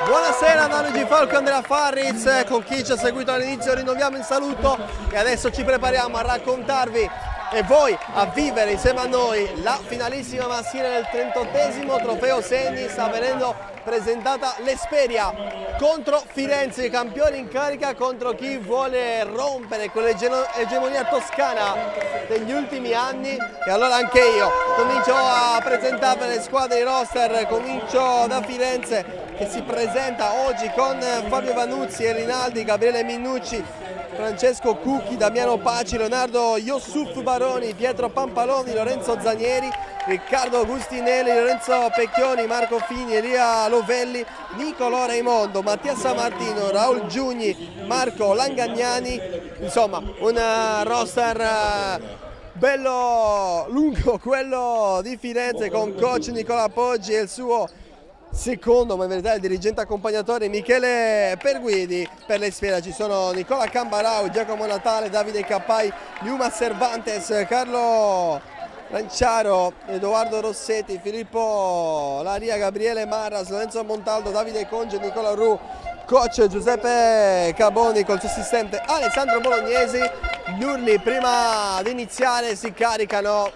Buonasera da Luigi Falco e Andrea Farriz, con chi ci ha seguito all'inizio rinnoviamo il saluto e adesso ci prepariamo a raccontarvi e voi a vivere insieme a noi la finalissima maschile del 38esimo trofeo Segni. Sta venendo presentata l'Esperia contro Firenze, i campioni in carica contro chi vuole rompere quell'egemonia toscana degli ultimi anni. E allora anche io comincio a presentare le squadre di roster, comincio da Firenze che si presenta oggi con Fabio Vanuzzi e Rinaldi, Gabriele Minucci, Francesco Cucchi, Damiano Paci, Leonardo Yossuf Baroni, Pietro Pampaloni, Lorenzo Zanieri, Riccardo Agustinelli, Lorenzo Pecchioni, Marco Fini, Elia Lovelli, Nicolò Raimondo, Mattia Sammartino, Raul Giugni, Marco Langagnani. Insomma un roster bello lungo quello di Firenze, con coach Nicola Poggi e il suo secondo, ma in verità il dirigente accompagnatore Michele Perguidi. Per l'Esperia ci sono Nicola Cambarau, Giacomo Natale, Davide Cappai, Liuma Cervantes, Carlo Lanciaro, Edoardo Rossetti, Filippo Laria, Gabriele Marras, Lorenzo Montaldo, Davide Conge, Nicola Ru, coach Giuseppe Caboni col suo assistente Alessandro Bolognesi. Gli urli prima di iniziare si caricano.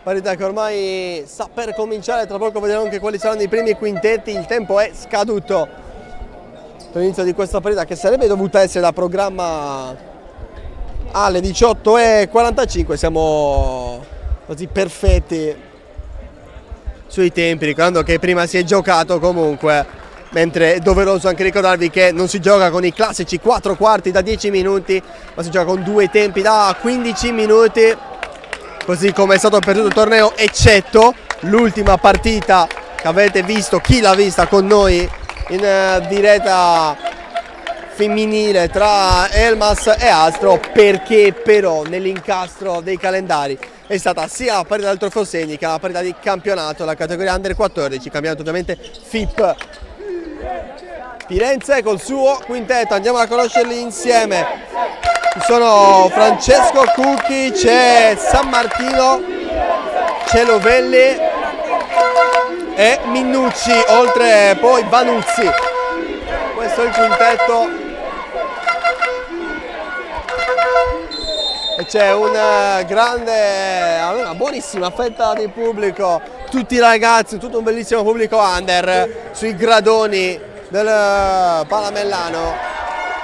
Parità che ormai sta per cominciare, tra poco vedremo anche quali saranno i primi quintetti, il tempo è scaduto per l'inizio di questa partita che sarebbe dovuta essere da programma alle 18:45, siamo così perfetti sui tempi, ricordando che prima si è giocato comunque, mentre è doveroso anche ricordarvi che non si gioca con i classici 4 quarti da 10 minuti, ma si gioca con 2 tempi da 15 minuti. Così come è stato per tutto il torneo, eccetto l'ultima partita che avete visto, chi l'ha vista con noi in diretta femminile tra Elmas e Astro, perché però nell'incastro dei calendari è stata sia la partita del Trofeo Segni che la partita di campionato, la categoria Under 14, campionato ovviamente FIP. Firenze col suo quintetto, andiamo a conoscerli insieme. Ci sono Francesco Cucchi, c'è Sammartino, c'è Lovelli e Minucci, oltre poi Vanuzzi. Questo è il quintetto e c'è una buonissima fetta di pubblico, tutti i ragazzi, tutto un bellissimo pubblico under sui gradoni del Palamellano.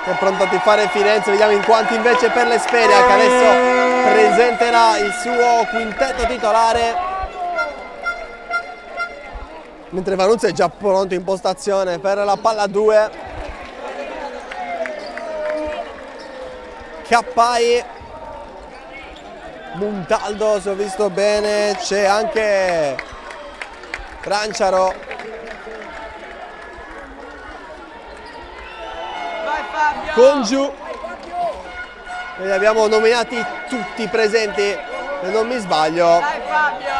È pronto a tifare Firenze, vediamo in quanti invece per l'Esperia che adesso presenterà il suo quintetto titolare, mentre Vanuzzi è già pronto in postazione per la palla 2. Cappai, Montaldo se ho visto bene, c'è anche Ranciaro, Congiu, li abbiamo nominati tutti presenti se non mi sbaglio. Dai Fabio!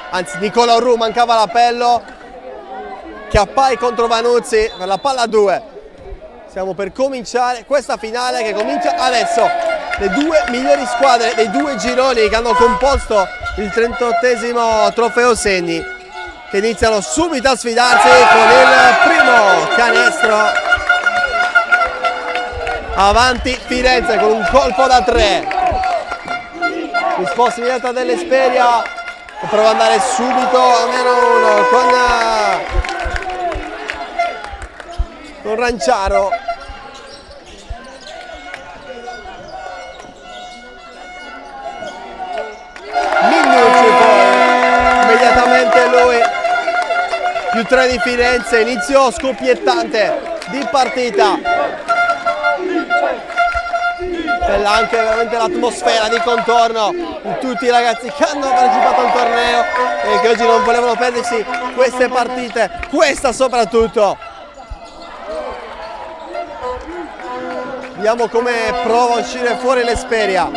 Anzi, Nicola Ru mancava l'appello. Chiappai contro Vanuzzi per la palla 2. Stiamo per cominciare questa finale che comincia adesso. Le due migliori squadre dei due gironi che hanno composto il 38esimo trofeo Segni, che iniziano subito a sfidarsi con il primo canestro. Avanti Firenze con un colpo da 3. Risposta immediata dell'Esperia che prova ad andare subito a -1 con Ranciaro. Minucci poi, immediatamente lui, più 3 di Firenze, inizio scoppiettante di partita. Bella anche veramente l'atmosfera di contorno di tutti i ragazzi che hanno partecipato al torneo e che oggi non volevano perdersi queste partite, questa soprattutto. Vediamo come prova a uscire fuori l'Esperia.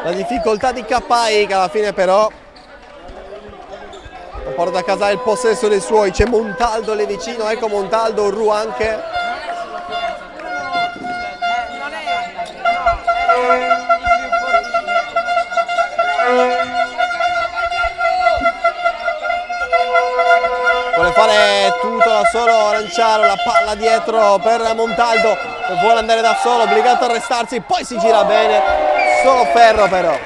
La difficoltà di Cappai che alla fine però porta a casa il possesso dei suoi. C'è Montaldo lì vicino, ecco Montaldo, Ru anche. Vuole fare tutto da solo Lanciaro, la palla dietro per Montaldo, vuole andare da solo, obbligato a restarsi, poi si gira bene, solo Ferro però.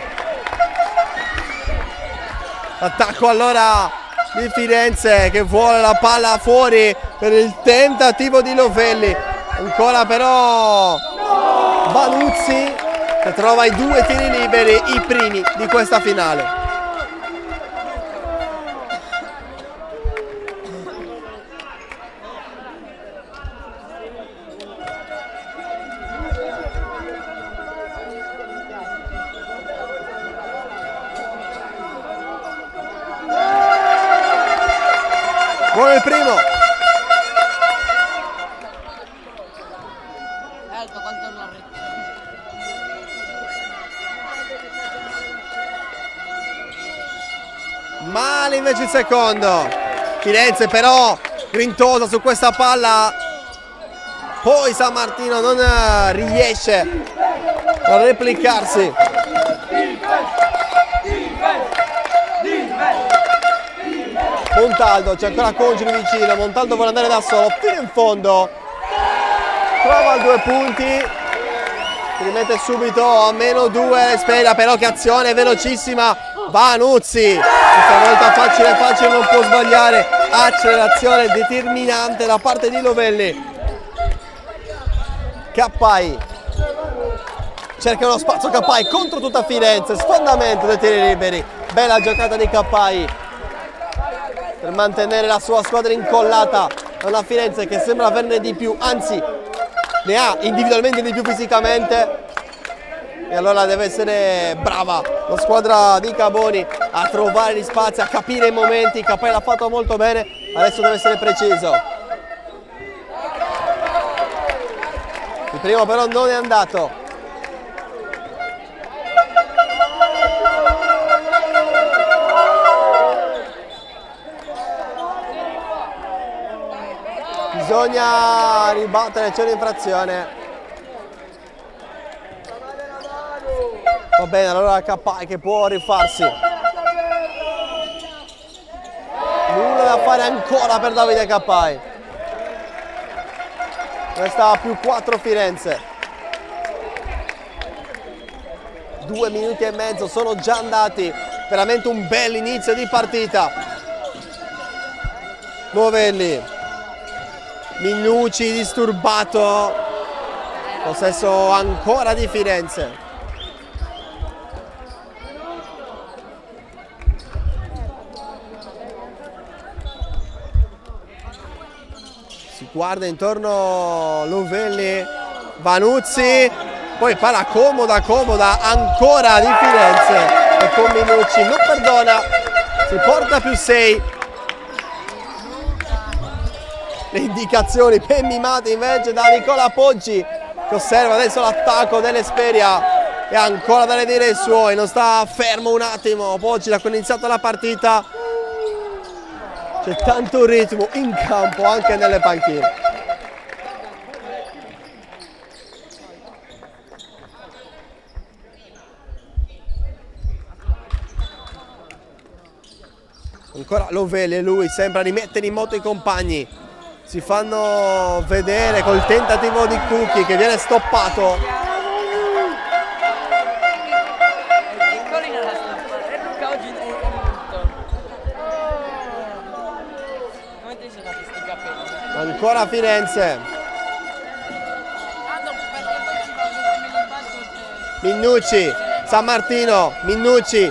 Attacco allora di Firenze che vuole la palla fuori per il tentativo di Novelli, ancora però Vanuzzi che trova i 2 tiri liberi, i primi di questa finale. Buono il primo. Male invece il secondo. Firenze però grintosa su questa palla. Poi San Martino non riesce a replicarsi. Montaldo, c'è ancora Congili vicino, Montaldo vuole andare da solo, fino in fondo, trova 2 punti, si rimette subito a -2, Speria però che azione velocissima, Vanuzzi, questa volta facile non può sbagliare, accelerazione determinante da parte di Novelli. Cappai, cerca uno spazio Cappai contro tutta Firenze, sfondamento dei tiri liberi, bella giocata di Cappai per mantenere la sua squadra incollata a una Firenze che sembra averne di più, anzi ne ha individualmente di più fisicamente, e allora deve essere brava la squadra di Caboni a trovare gli spazi, a capire i momenti. Cappai l'ha fatto molto bene, adesso deve essere preciso. Il primo però non è andato. Bisogna ribattere, c'è un'infrazione. Va bene, allora Cappai che può rifarsi. Nulla da fare ancora per Davide Cappai. Resta a +4 Firenze. 2 minuti e mezzo sono già andati. Veramente un bel inizio di partita. Novelli. Minucci disturbato, possesso ancora di Firenze. Si guarda intorno Novelli, Vanuzzi, poi palla comoda ancora di Firenze e con Minucci non perdona, si porta +6. Le indicazioni ben mimate invece da Nicola Poggi che osserva adesso l'attacco dell'Esperia e ancora da dire i suoi, non sta fermo un attimo Poggi da quando è iniziata la partita, c'è tanto ritmo in campo anche nelle panchine. Ancora Novelli e lui sembra rimettere in moto i compagni. Si fanno vedere col tentativo di Cucchi che viene stoppato. Ancora Firenze. Minucci, San Martino, Minucci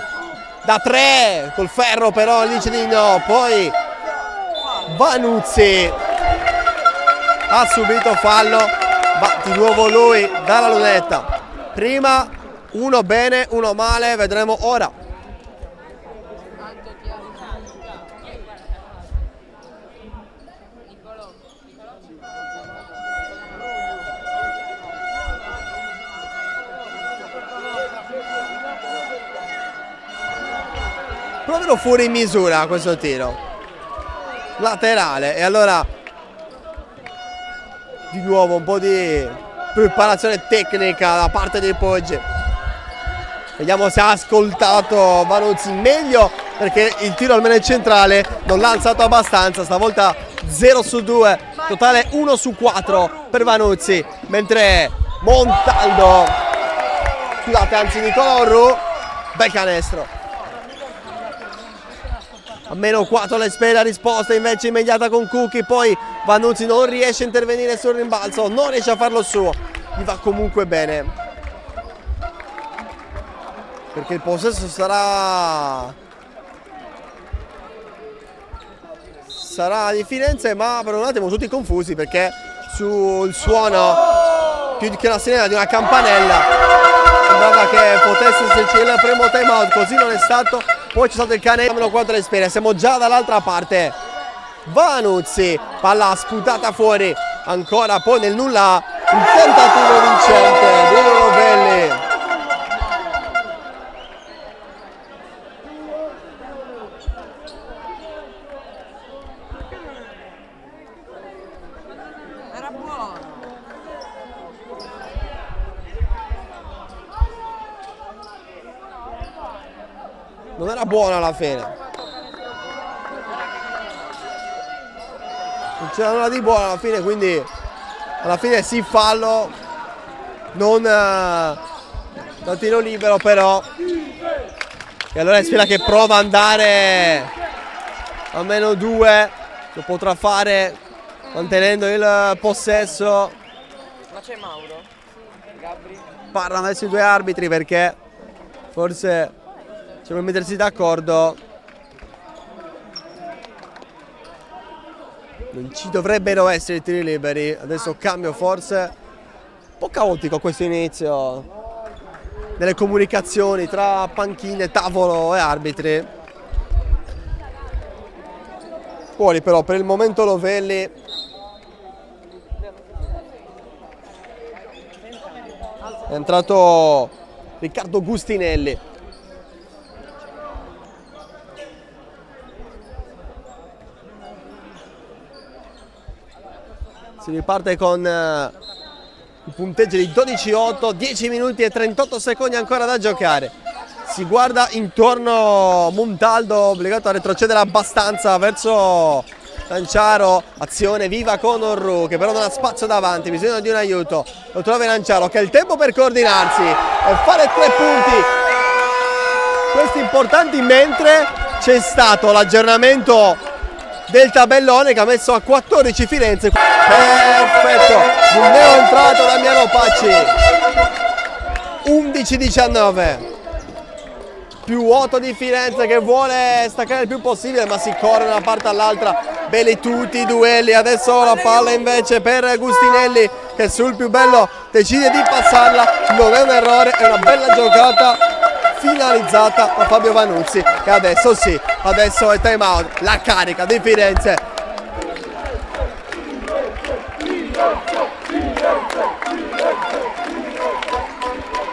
da 3 col ferro però dice di no, poi Vanuzzi ha subito fallo, va di nuovo lui dalla lunetta. Prima uno bene, uno male, vedremo ora. Proprio fuori misura questo tiro. Laterale e allora di nuovo un po' di preparazione tecnica da parte di Poggi. Vediamo se ha ascoltato Vanuzzi meglio, perché il tiro almeno è centrale, non l'ha alzato abbastanza, stavolta 0 su 2, totale 1 su 4 per Vanuzzi, mentre Montaldo, scusate, anzi Nicola Orru, bel canestro. A meno 4 l'Espera, risposta invece immediata con Cucchi, poi Vanuzzi non riesce a intervenire sul rimbalzo, non riesce a farlo suo, gli va comunque bene. Perché il possesso sarà di Firenze, ma per un attimo tutti confusi perché sul suono più che una sirena di una campanella sembrava che potesse esserci il primo time out, così non è stato. Poi c'è stato il canestro, meno 4 l'Espera, siamo già dall'altra parte. Vanuzzi, palla sputata fuori, ancora poi nel nulla il tentativo vincente di Novelli. Non era buona alla fine. Non c'era nulla di buono alla fine, quindi alla fine sì, fallo, non da tiro libero però. E allora è Sfila che prova ad andare a meno 2, lo potrà fare mantenendo il possesso. Ma c'è Mauro? Gabri? Parlano adesso i due arbitri perché forse per mettersi d'accordo non ci dovrebbero essere tiri liberi. Adesso cambio, forse un po' caotico questo inizio delle comunicazioni tra panchine, tavolo e arbitri. Fuori però per il momento Novelli. È entrato Riccardo Gustinelli. Si riparte con il punteggio di 12-8, 10 minuti e 38 secondi ancora da giocare. Si guarda intorno Montaldo, obbligato a retrocedere abbastanza verso Lanciaro. Azione viva con Orru che però non ha spazio davanti, bisogno di un aiuto. Lo trova in Lanciaro che ha il tempo per coordinarsi e fare 3 punti. Questi importanti, mentre c'è stato l'aggiornamento del tabellone che ha messo a 14 Firenze. Perfetto, un neo entrato Damiano Pacci. 11-19. Più 8 di Firenze che vuole staccare il più possibile, ma si corre da una parte all'altra. Belli tutti i duelli. Adesso la palla invece per Gustinelli che sul più bello decide di passarla. Non è un errore, è una bella giocata finalizzata da Fabio Vanuzzi, che adesso sì, adesso è time out, la carica di Firenze.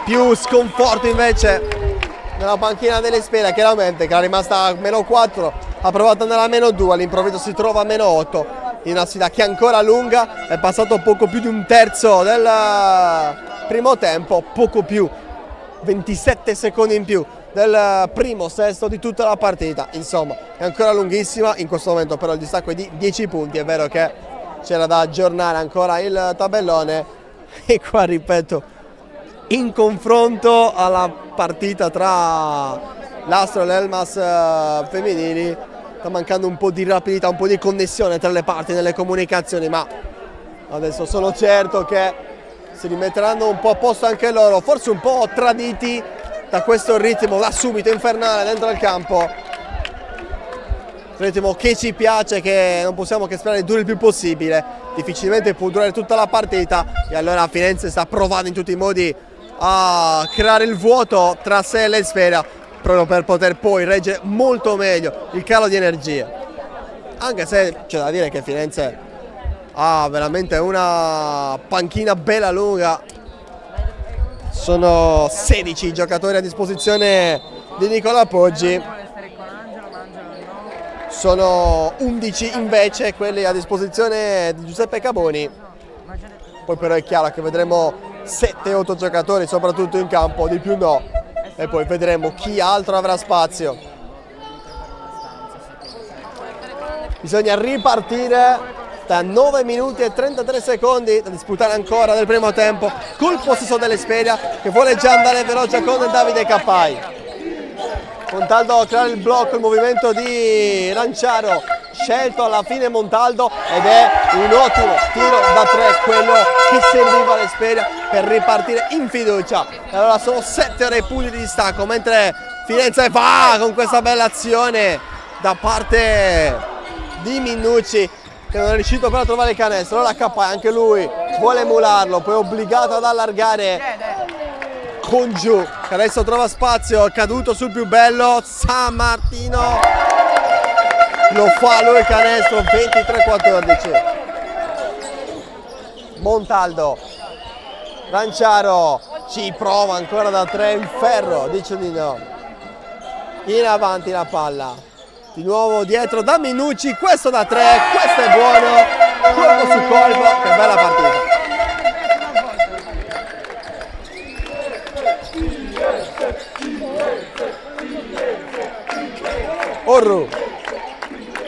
Più sconforto invece nella panchina dell'Espera, chiaramente, che era rimasta a meno 4, ha provato ad andare a meno 2, all'improvviso si trova a meno 8, in una sfida che è ancora lunga, è passato poco più di un terzo del primo tempo, poco più, 27 secondi in più del primo sesto di tutta la partita. Insomma, è ancora lunghissima, in questo momento però il distacco è di 10 punti, è vero che c'era da aggiornare ancora il tabellone e qua ripeto, in confronto alla partita tra l'Astro e l'Elmas femminili sta mancando un po' di rapidità, un po' di connessione tra le parti nelle comunicazioni, ma adesso sono certo che si rimetteranno un po' a posto anche loro, forse un po' traditi da questo ritmo da subito infernale dentro il campo, un ritmo che ci piace, che non possiamo che sperare duri il più possibile, difficilmente può durare tutta la partita, e allora Firenze sta provando in tutti i modi a creare il vuoto tra sé e l'Esfera proprio per poter poi reggere molto meglio il calo di energia, anche se c'è da dire che Firenze ha veramente una panchina bella lunga. Sono 16 giocatori a disposizione di Nicola Poggi, sono 11 invece quelli a disposizione di Giuseppe Caboni. Poi però è chiaro che vedremo 7-8 giocatori soprattutto in campo, di più no. e poi vedremo chi altro avrà spazio. Bisogna ripartire da 9 minuti e 33 secondi da disputare ancora del primo tempo, col possesso dell'Esperia che vuole già andare veloce con Davide Cappai. Montaldo a creare il blocco, il movimento di Ranciaro, scelto alla fine Montaldo, ed è un ottimo tiro da 3, quello che serviva all'Esperia per ripartire in fiducia. E allora sono 7 ore e punti di distacco, mentre Firenze va con questa bella azione da parte di Minucci, che non è riuscito però a trovare il canestro. Allora Cappai, anche lui vuole emularlo, poi è obbligato ad allargare con giù, che adesso trova spazio, è caduto sul più bello San Martino, lo fa lui il canestro, 23-14. Montaldo, Ranciaro ci prova ancora da 3, in ferro, dice di no. In avanti la palla, di nuovo dietro da Minucci, questo da 3, questo è buono, colpo su colpo, che bella partita. Orru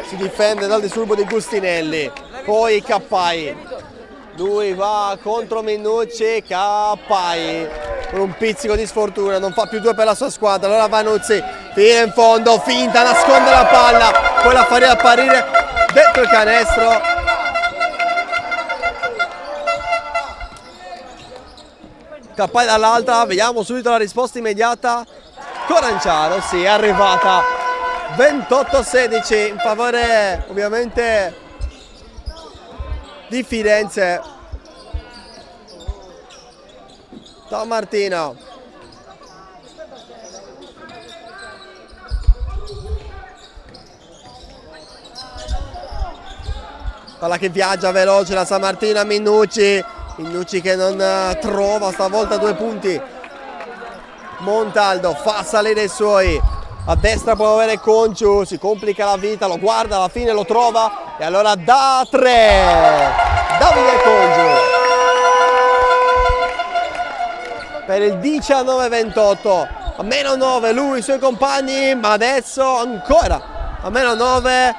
si difende dal disturbo di Gustinelli, poi Cappai, lui va contro Minucci, Cappai con un pizzico di sfortuna, non fa più 2 per la sua squadra. Allora Vanuzzi fino in fondo, finta, nasconde la palla, poi la fa riapparire dentro il canestro. Cappai dall'altra, vediamo subito la risposta immediata. Coranciaro, sì, è arrivata. 28-16 in favore ovviamente di Firenze. San Martino, palla che viaggia veloce la San Martino a Minucci, Minucci che non trova stavolta 2 punti. Montaldo fa salire i suoi, a destra può avere Conciu, si complica la vita, lo guarda, alla fine lo trova e allora da 3 Davide Conciu per il 19-28, a meno 9 lui e i suoi compagni, ma adesso ancora a meno 9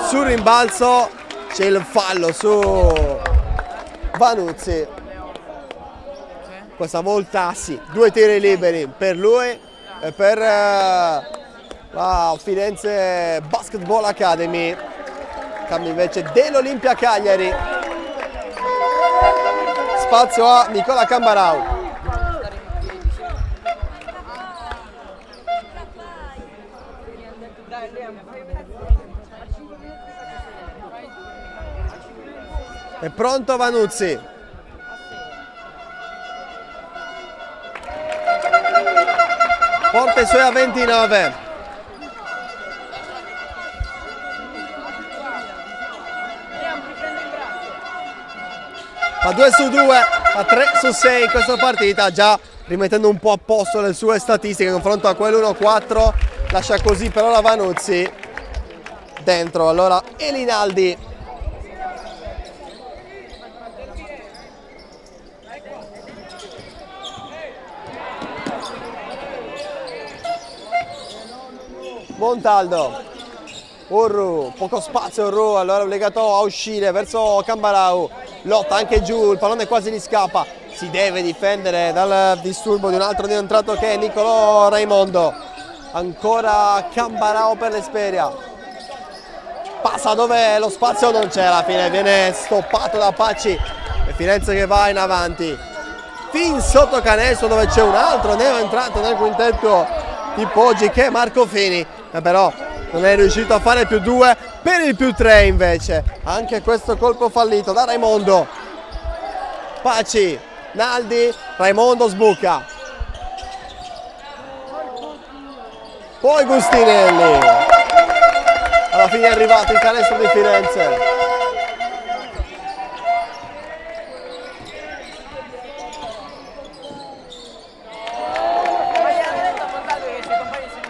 sul rimbalzo c'è il fallo su Vanuzzi. Questa volta sì, 2 tiri liberi per lui e per la Firenze Basketball Academy. Cambio invece dell'Olimpia Cagliari, spazio a Nicola Cambarau. È pronto Vanuzzi, porta i suoi a 29. Fa 2 su 2, fa 3 su 6 in questa partita, già rimettendo un po' a posto le sue statistiche in confronto a quell'1-4. Lascia così però la Vanuzzi dentro. Allora Elinaldi, Montaldo, Orru, poco spazio Orru, allora obbligato a uscire verso Cambarau, lotta anche giù, il pallone quasi gli scappa, si deve difendere dal disturbo di un altro entrato che è Nicolò Raimondo. Ancora Cambarau per l'Esperia, passa dove lo spazio non c'è, alla fine viene stoppato da Pacci e Firenze che va in avanti fin sotto canestro dove c'è un altro neo entrato nel quintetto di Poggi che è Marco Fini, però non è riuscito a fare più 2 per il più 3 invece. Anche questo colpo fallito da Raimondo. Pacci, Naldi, Raimondo sbuca, poi Gustinelli, alla fine è arrivato il canestro di Firenze.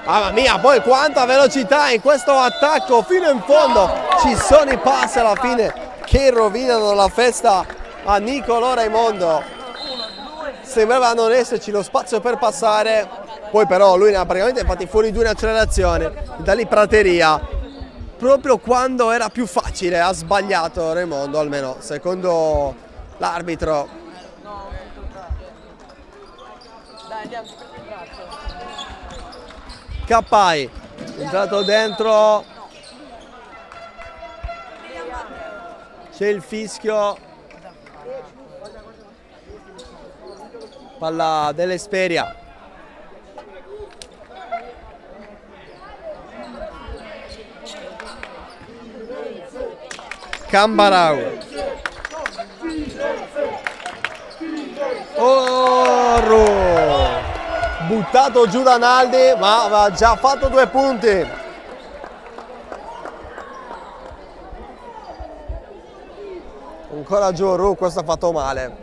Mamma mia, poi quanta velocità in questo attacco fino in fondo, ci sono i passi alla fine che rovinano la festa a Nicolò Raimondo. Sembrava non esserci lo spazio per passare poi però lui ne ha praticamente fatti fuori 2 in accelerazione, da lì prateria, proprio quando era più facile ha sbagliato Raimondo, almeno secondo l'arbitro. Dai, andiamo, ti prendi il braccio. Cappai, entrato dentro, c'è il fischio, palla dell'Esperia. Cambarau, buttato giù da Naldi, ma aveva già fatto 2 punti. Ancora giù questo ha fatto male,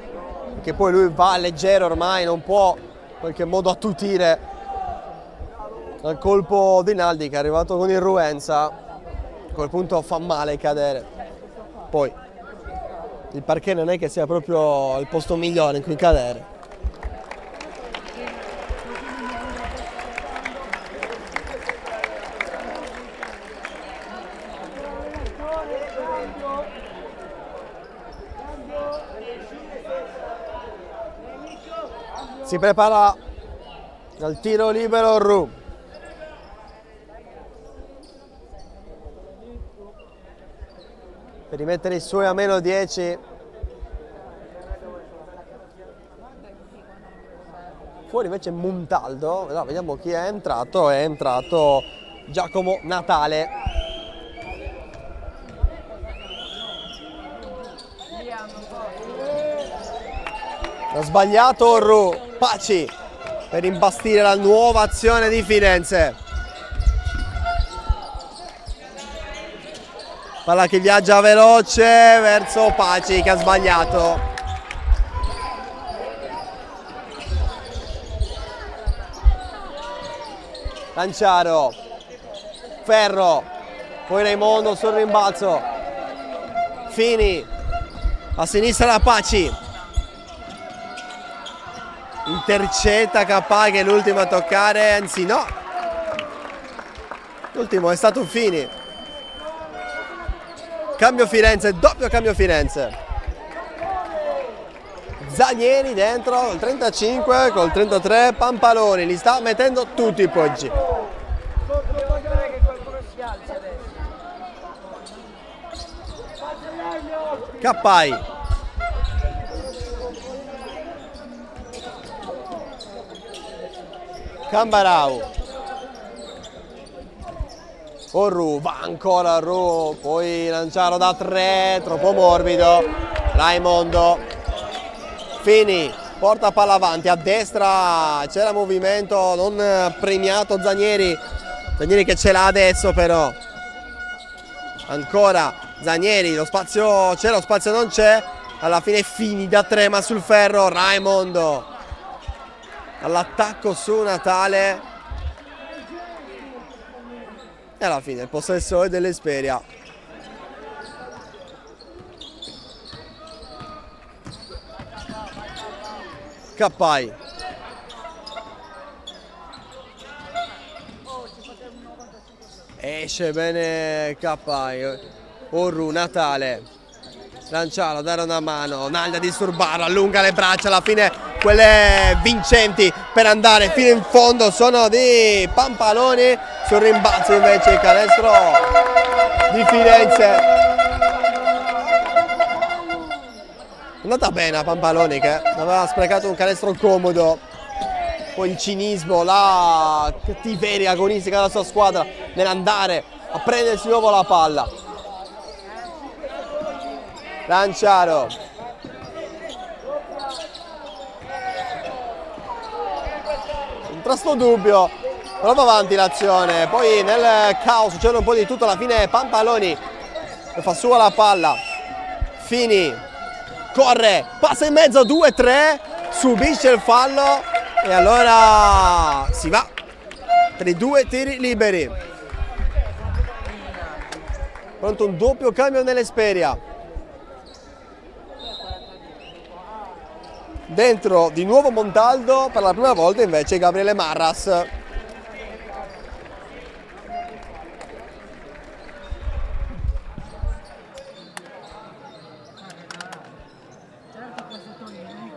perché poi lui va leggero ormai, non può in qualche modo attutire dal colpo di Naldi che è arrivato con irruenza. A quel punto fa male cadere. Poi il parquet non è che sia proprio il posto migliore in cui cadere. Si prepara al tiro libero Ru. Per rimettere i suoi a meno 10. Fuori invece Montaldo, no, vediamo chi è entrato Giacomo Natale. Ha sbagliato Ru, Paci per imbastire la nuova azione di Firenze. Palla che viaggia veloce verso Paci che ha sbagliato. Lanciaro, Ferro, poi Raimondo sul rimbalzo. Fini, a sinistra la Paci. Intercetta Cappai che è l'ultimo a toccare, anzi no. L'ultimo è stato Fini. Cambio Firenze, doppio cambio Firenze. Zanieri dentro col 35, col 33 Pampaloni, li sta mettendo tutti i poggi. Cappai. Cambarau. Ru, va ancora Ru, poi Lanciaro da 3, troppo morbido. Raimondo. Fini, porta palla avanti, a destra c'era movimento non premiato Zanieri. Zanieri che ce l'ha adesso però. Ancora Zanieri, lo spazio c'è, lo spazio non c'è. Alla fine Fini da 3 ma sul ferro, Raimondo. All'attacco su Natale. E alla fine il possesso è dell'Esperia. Cappai. Esce bene Cappai. Orru, Natale. Lanciaro, dare una mano. Naldi a disturbarlo, allunga le braccia. Alla fine quelle vincenti per andare fino in fondo sono di Pampaloni. Sul rimbalzo invece il canestro di Firenze. È andata bene a Pampaloni che aveva sprecato un canestro comodo. Poi il cinismo, la cattiveria agonistica della sua squadra nell'andare a prendersi di nuovo la palla. Lanciaro. Contrasto dubbio. Prova avanti l'azione, poi nel caos succede un po' di tutto, alla fine Pampaloni fa sua la palla. Fini, corre, passa in mezzo, 2-3, subisce il fallo e allora si va per i 2 tiri liberi. Pronto un doppio cambio nell'Esperia. Dentro di nuovo Montaldo, per la prima volta invece Gabriele Marras.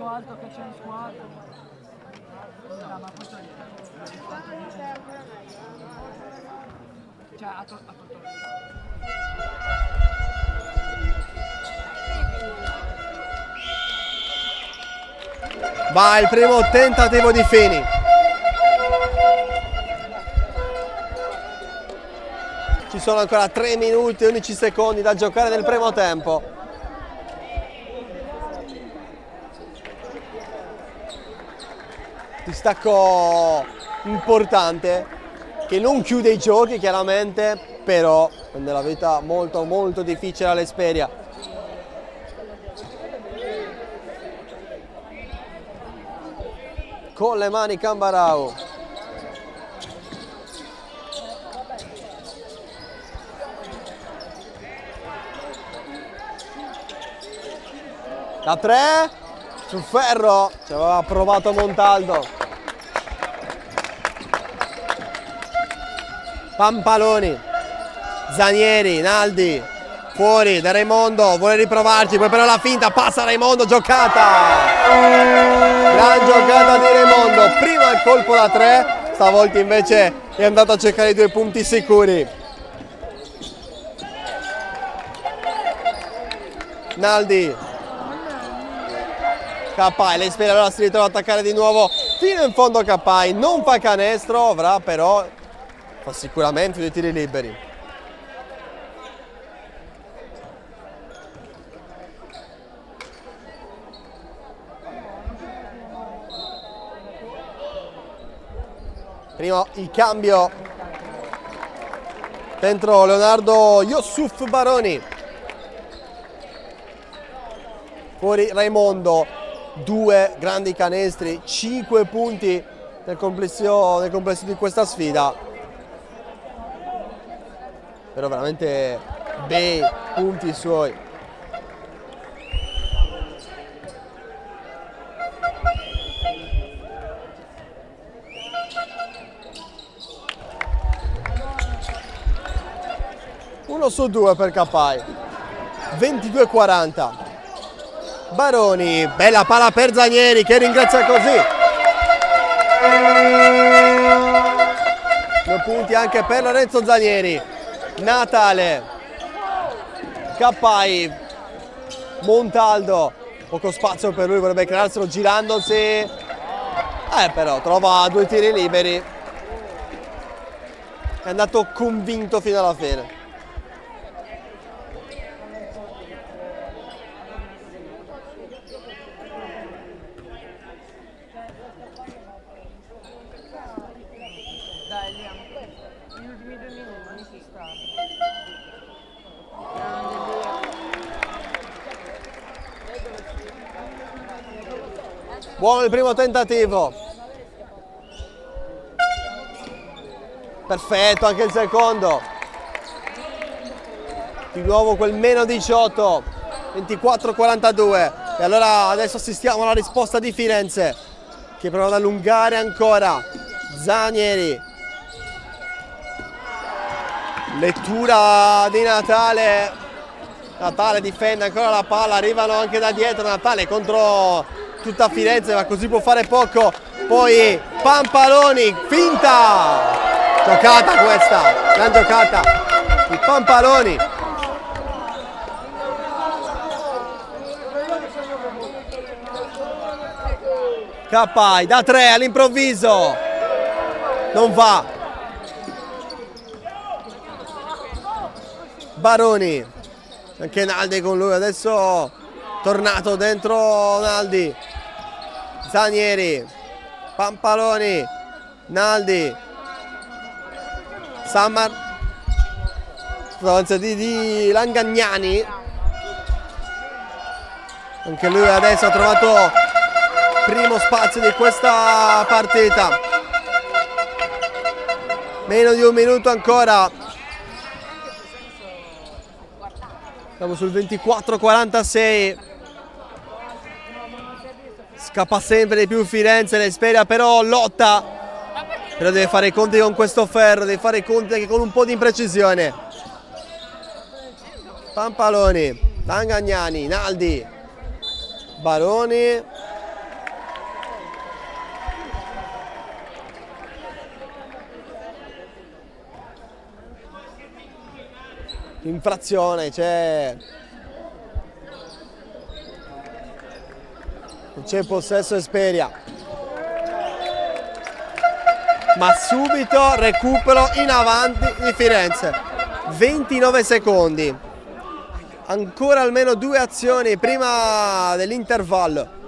Alto che c'è in squadra. Ma questo cioè a Va il primo tentativo di Fini. Ci sono ancora 3 minuti e 11 secondi da giocare nel primo tempo. Distacco importante che non chiude i giochi chiaramente, però rende la vita molto molto difficile all'Esperia. Con le mani Cambarau. Da 3 sul ferro, ci aveva provato Montaldo. Pampaloni, Zanieri, Naldi, fuori da Raimondo, vuole riprovarci, poi però la finta, passa Raimondo, giocata! Gran giocata di Raimondo, prima il colpo da 3, stavolta invece è andato a cercare i 2 punti sicuri. Naldi. Capai, l'Esperia allora si ritrova ad attaccare di nuovo fino in fondo Capai, non fa canestro, avrà però fa sicuramente 2 tiri liberi. Prima il cambio dentro Leonardo Yusuf Baroni, fuori Raimondo, 2 grandi canestri, 5 punti nel complesso di questa sfida, però veramente bei punti suoi. Uno su 2 per Capai, 22-40. Baroni, bella palla per Zanieri che ringrazia così. 2 punti anche per Lorenzo Zanieri. Natale, Capai, Montaldo, poco spazio per lui, vorrebbe crearselo girandosi, però trova 2 tiri liberi. È andato convinto fino alla fine. Buono il primo tentativo. Perfetto anche il secondo. Di nuovo quel meno 18, 24-42. E allora adesso assistiamo alla risposta di Firenze, che prova ad allungare ancora. Zanieri. Lettura di Natale. Natale difende ancora la palla, arrivano anche da dietro. Natale contro tutta Firenze, ma così può fare poco. Poi Pampaloni, finta, giocata questa, gran giocata di Pampaloni. Capai da 3 all'improvviso, non va. Baroni, anche Naldi con lui, adesso tornato dentro Naldi. Zanieri, Pampaloni, Naldi, Sammar, avanza di Langagnani, anche lui adesso ha trovato primo spazio di questa partita. Meno di 1 minuto ancora, siamo sul 24-46. Scappa sempre di più Firenze, l'Esperia però lotta, però deve fare i conti con questo ferro, deve fare i conti anche con un po' di imprecisione. Pampaloni, Tangagnani, Naldi, Baroni, infrazione, c'è, non c'è possesso Esperia, ma subito recupero in avanti di Firenze, 29 secondi, ancora almeno 2 azioni prima dell'intervallo.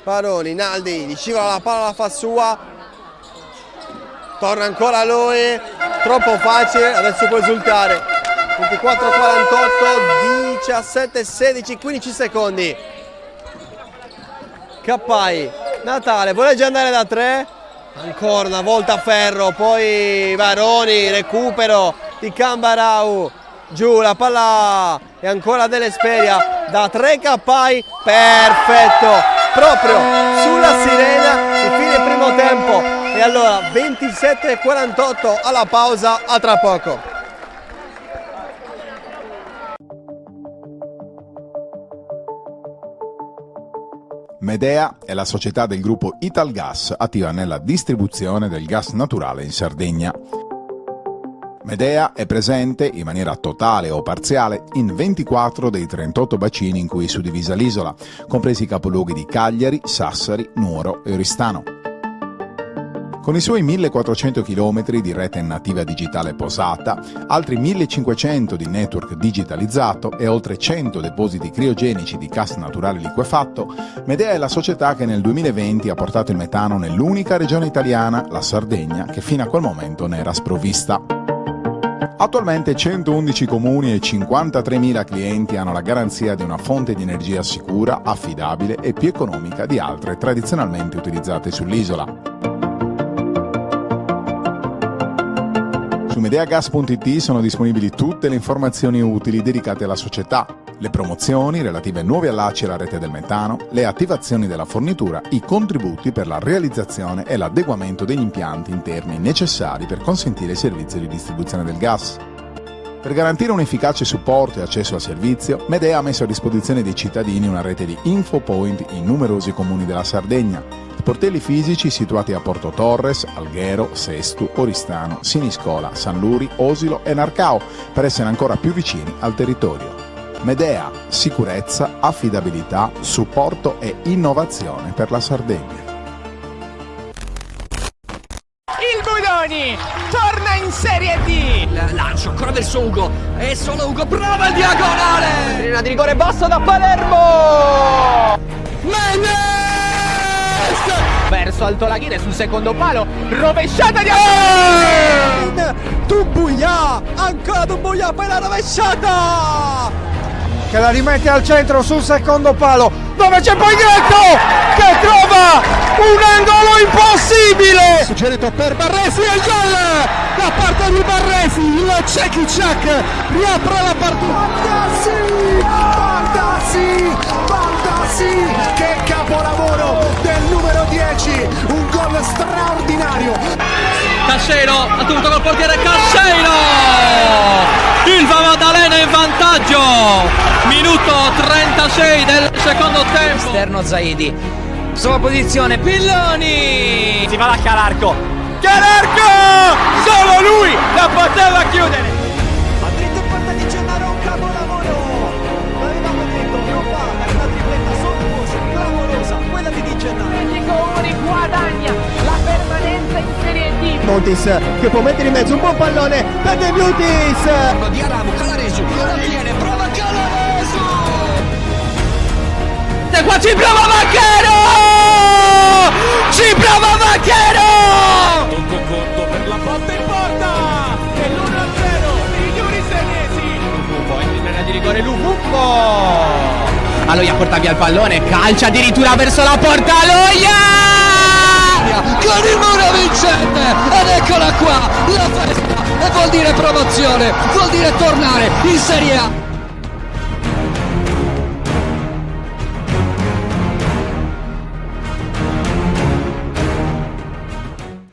Baroni, Naldi, gli scivola la palla, la fa sua, torna ancora lui, troppo facile, adesso può esultare. 24-48, 17-16, 15 secondi. Cappai, Natale, vuole già andare da 3? Ancora una volta Ferro, poi Baroni, recupero di Cambarau. Giù la palla e ancora dell'Esperia, da 3 Cappai, perfetto! Proprio sulla sirena di fine primo tempo e allora 27-48 alla pausa, a tra poco. Medea è la società del gruppo Italgas attiva nella distribuzione del gas naturale in Sardegna. Medea è presente in maniera totale o parziale in 24 dei 38 bacini in cui è suddivisa l'isola, compresi i capoluoghi di Cagliari, Sassari, Nuoro e Oristano. Con i suoi 1400 km di rete nativa digitale posata, altri 1500 di network digitalizzato e oltre 100 depositi criogenici di gas naturale liquefatto, Medea è la società che nel 2020 ha portato il metano nell'unica regione italiana, la Sardegna, che fino a quel momento ne era sprovvista. Attualmente 111 comuni e 53.000 clienti hanno la garanzia di una fonte di energia sicura, affidabile e più economica di altre tradizionalmente utilizzate sull'isola. Su medeagas.it sono disponibili tutte le informazioni utili dedicate alla società, le promozioni relative ai nuovi allacci alla rete del metano, le attivazioni della fornitura, i contributi per la realizzazione e l'adeguamento degli impianti interni necessari per consentire il servizio di distribuzione del gas. Per garantire un efficace supporto e accesso al servizio, Medea ha messo a disposizione dei cittadini una rete di infopoint in numerosi comuni della Sardegna, sportelli fisici situati a Porto Torres, Alghero, Sestu, Oristano, Siniscola, San Luri, Osilo e Narcao, per essere ancora più vicini al territorio. Medea, sicurezza, affidabilità, supporto e innovazione per la Sardegna. Il Budoni torna in Serie D. Il lancio ancora verso Ugo. E solo Ugo prova il diagonale. Linea di rigore basso da Palermo. Mendes! Verso Altolaghire sul secondo palo. Rovesciata di Dumbuya, ancora Dumbuya per la rovesciata! Che la rimette al centro sul secondo palo, dove c'è poi Greco che trova un angolo impossibile. Suggerito per Barresi e il gol da parte di Barresi, il Cekic riapre la partita. Baldassi, che capolavoro del numero 10, un gol straordinario. Cascero ha dovuto col portiere Cascero, il Maddalena in vantaggio, minuto 36 del secondo tempo. esterno Zaidi. Sua posizione Pilloni. Si va da Calarco, solo lui la poteva chiudere. A dritto in porta di Gennaro, un capolavoro! L'avevamo detto, non fa una tripletta sontuosa, clamorosa, quella di Di Gennaro. Ligoni guadagna la permanenza in Serie D. Montis che può mettere in mezzo un buon pallone per De Beautis. Di Aramu, Calaresu, ora viene, prova Calaresu. E qua ci prova Macchero! Ci prova Macchero! Tocco corto per la botta in porta e l'1-0 di Yuri Senesi. Poi in linea di rigore Lufufo. Aloia porta via il pallone, calcia addirittura verso la porta, Aloia! Con il muro vincente, ed eccola qua, la festa, e vuol dire promozione, vuol dire tornare in Serie A.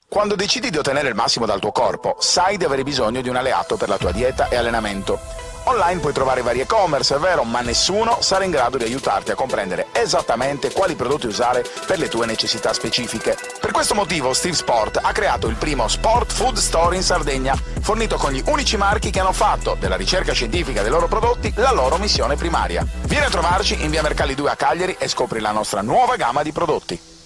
Quando decidi di ottenere il massimo dal tuo corpo, sai di avere bisogno di un alleato per la tua dieta e allenamento. Online puoi trovare vari e-commerce, è vero, ma nessuno sarà in grado di aiutarti a comprendere esattamente quali prodotti usare per le tue necessità specifiche. Per questo motivo Steve Sport ha creato il primo Sport Food Store in Sardegna, fornito con gli unici marchi che hanno fatto della ricerca scientifica dei loro prodotti la loro missione primaria. Vieni a trovarci in via Mercalli 2 a Cagliari e scopri la nostra nuova gamma di prodotti.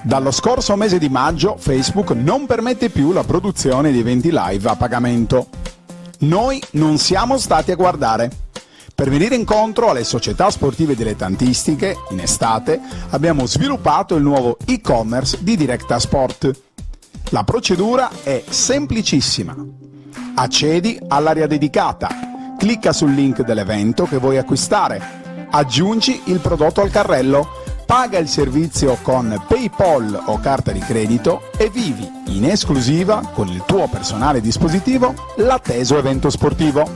Dallo scorso mese di maggio Facebook non permette più la produzione di eventi live a pagamento. Noi non siamo stati a guardare. Per venire incontro alle società sportive dilettantistiche, in estate abbiamo sviluppato il nuovo e-commerce di Directa Sport. La procedura è semplicissima. Accedi all'area dedicata, clicca sul link dell'evento che vuoi acquistare, aggiungi il prodotto al carrello, paga il servizio con PayPal o carta di credito e vivi in esclusiva con il tuo personale dispositivo l'atteso evento sportivo.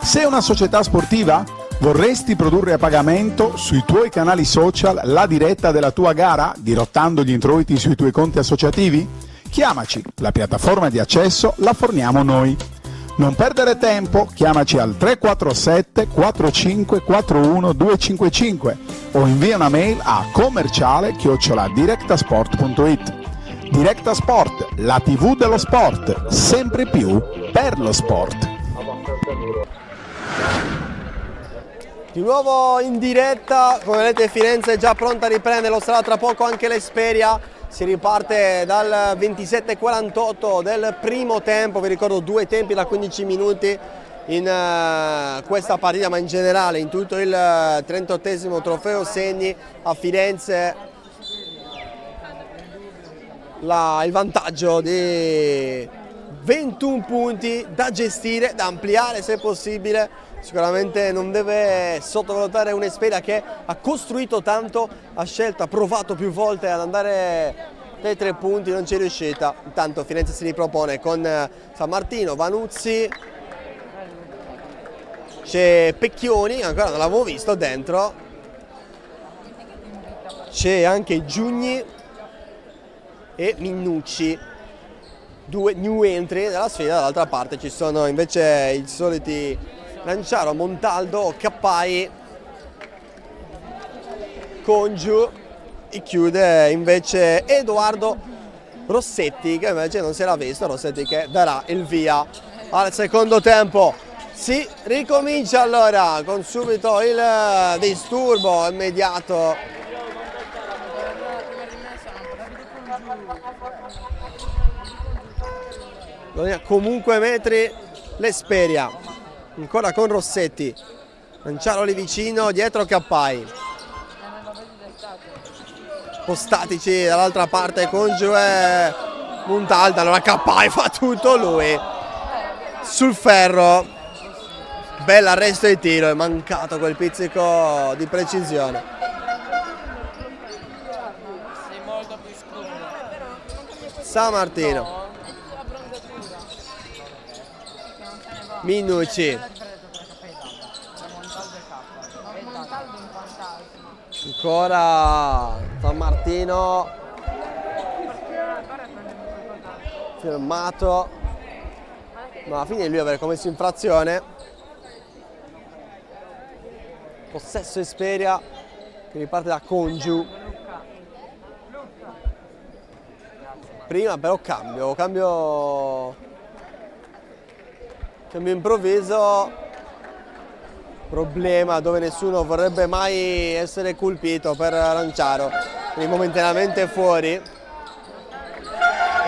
Sei una società sportiva? Vorresti produrre a pagamento sui tuoi canali social la diretta della tua gara, dirottando gli introiti sui tuoi conti associativi? Chiamaci, la piattaforma di accesso la forniamo noi. Non perdere tempo, chiamaci al 347 45 41 255 o invia una mail a commerciale@directasport.it. Directa Sport, la TV dello sport, sempre più per lo sport. Di nuovo in diretta, come vedete Firenze è già pronta a riprendere, lo sarà tra poco anche l'Esperia. Si riparte dal 27:48 del primo tempo, vi ricordo 2 tempi da 15 minuti in questa partita, ma in generale in tutto il 38esimo trofeo Segni a Firenze. Il vantaggio di 21 punti da gestire, da ampliare se possibile. Sicuramente non deve sottovalutare un'Esperia che ha costruito tanto, ha provato più volte ad andare dai 3 punti, non ci è riuscita. Intanto Firenze si ripropone con San Martino, Vanuzzi, c'è Pecchioni, ancora non l'avevo visto dentro, c'è anche Giugni e Minnucci, 2 new entry della sfida. Dall'altra parte ci sono invece i soliti Lanciaro, Montaldo, Cappai, Congiu, e chiude invece Edoardo Rossetti, che invece non si era visto, Rossetti che darà il via al secondo tempo. Si ricomincia allora con subito il disturbo immediato. Bisogna comunque mettere l'Esperia. Ancora con Rossetti, Lanciaro lì vicino, dietro Cappai, spostatici dall'altra parte con Gioè Montaldo, allora Cappai fa tutto lui, sul ferro, bell'arresto di tiro, è mancato quel pizzico di precisione. San Martino. Minnucci, ancora San Martino, fermato, ma alla fine lui aveva commesso infrazione. Possesso Esperia che riparte da Congiu. Prima però cambio improvviso, problema dove nessuno vorrebbe mai essere colpito per Lanciaro, quindi momentaneamente fuori e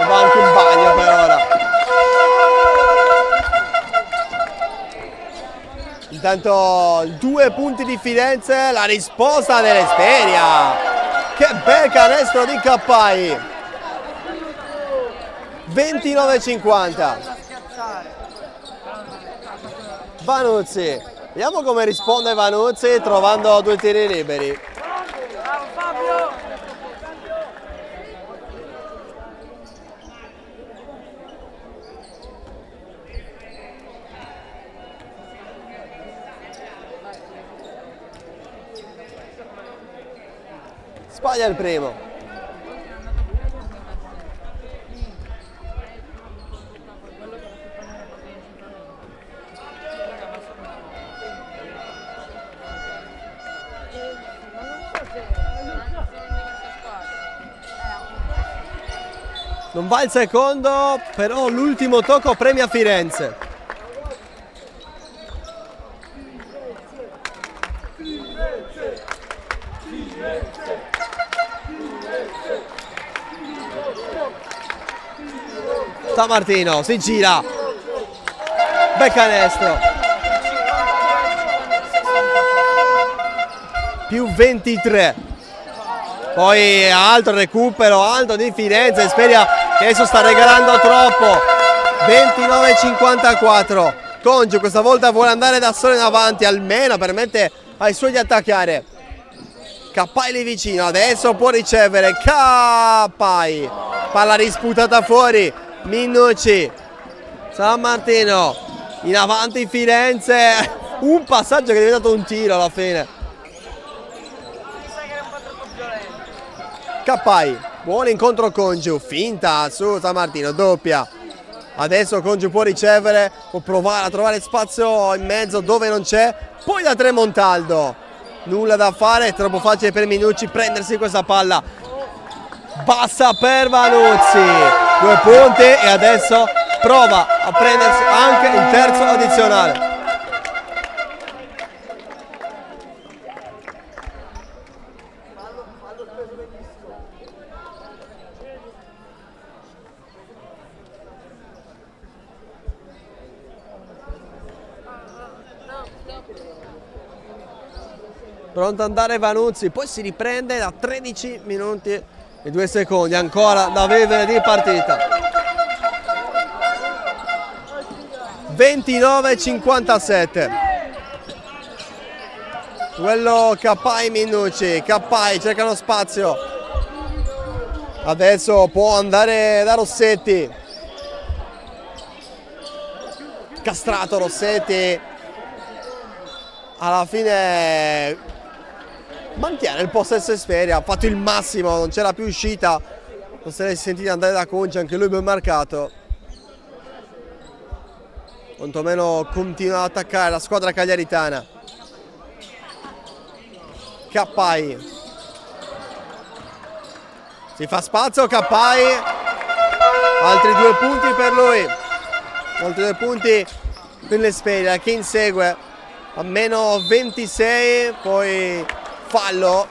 va anche in bagno per ora. Intanto 2 punti di Firenze, la risposta dell'Esperia, che bel canestro di Cappai, 29-50. Vanuzzi, vediamo come risponde Vanuzzi trovando 2 tiri liberi. Bravo Fabio! Sbaglia il primo. Non va il secondo, però l'ultimo tocco premia Firenze. San Martino si gira, bel canestro, più 23. Poi altro recupero alto di Firenze, Esperia che adesso sta regalando troppo. 29-54. Congiu questa volta vuole andare da solo in avanti, almeno permette ai suoi di attaccare. Cappai lì vicino, adesso può ricevere Cappai, palla risputata fuori. Minucci, San Martino in avanti Firenze, un passaggio che è diventato un tiro alla fine. Cappai, buon incontro Congiu, finta su San Martino, doppia. Adesso Congiu può ricevere, può provare a trovare spazio in mezzo dove non c'è, poi da tre Montaldo. Nulla da fare, è troppo facile per Minucci prendersi questa palla. Bassa per Vanuzzi, 2 punti e adesso prova a prendersi anche il terzo addizionale. Pronto ad andare Vanuzzi, poi si riprende da 13 minuti e 2 secondi ancora da vivere di partita. 29-57. Quello Cappai Minucci, Cappai cercano spazio. Adesso può andare da Rossetti. Castrato Rossetti. Alla fine mantiene il possesso Esperia, ha fatto il massimo, non c'era più uscita, non se ne è sentito andare da Conci, anche lui ben marcato. Quantomeno continua ad attaccare la squadra cagliaritana. Cappai. Si fa spazio Cappai, altri 2 punti per lui, altri 2 punti per l'Esperia che insegue a meno 26, poi fallo.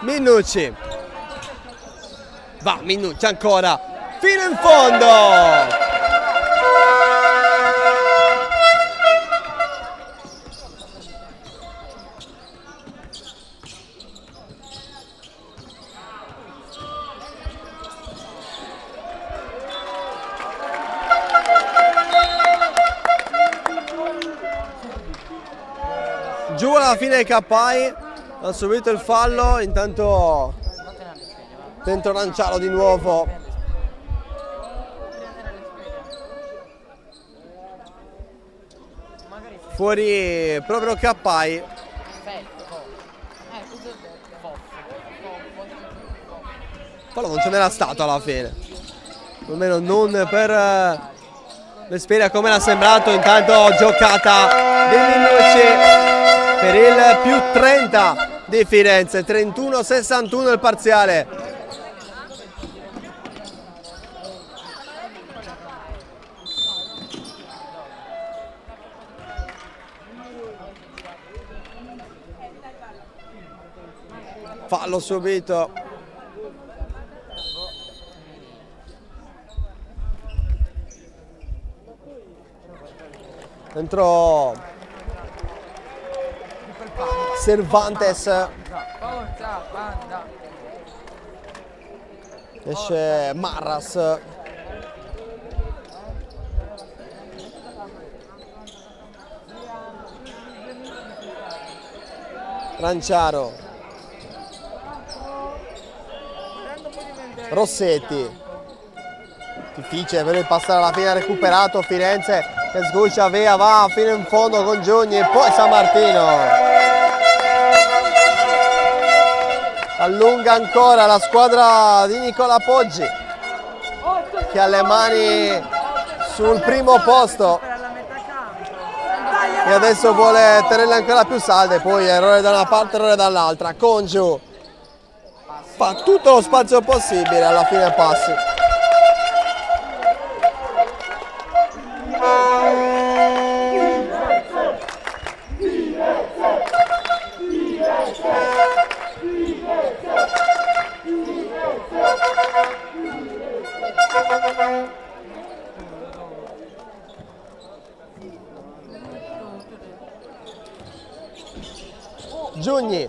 Minucci. Va Minucci ancora, fino in fondo. Giù alla fine Cappai, ha subito il fallo, intanto tenta lanciarlo di nuovo. Fuori proprio Cappai. Fallo non ce n'era stato alla fine, almeno non per l'Esperia come era sembrato. Intanto giocata di Minucci per il più 30 di Firenze, 31-61 il parziale. Fallo subito. Dentro Cervantes, esce Marras, Ranciaro, Rossetti, difficile per lui passare alla fine, ha recuperato Firenze che sguscia via, va fino in fondo con Giugni e poi San Martino. Allunga ancora la squadra di Nicola Poggi che ha le mani sul primo posto e adesso vuole tenerle ancora più salde, poi errore da una parte, errore dall'altra. Congiu fa tutto lo spazio possibile, alla fine passi. Giugni,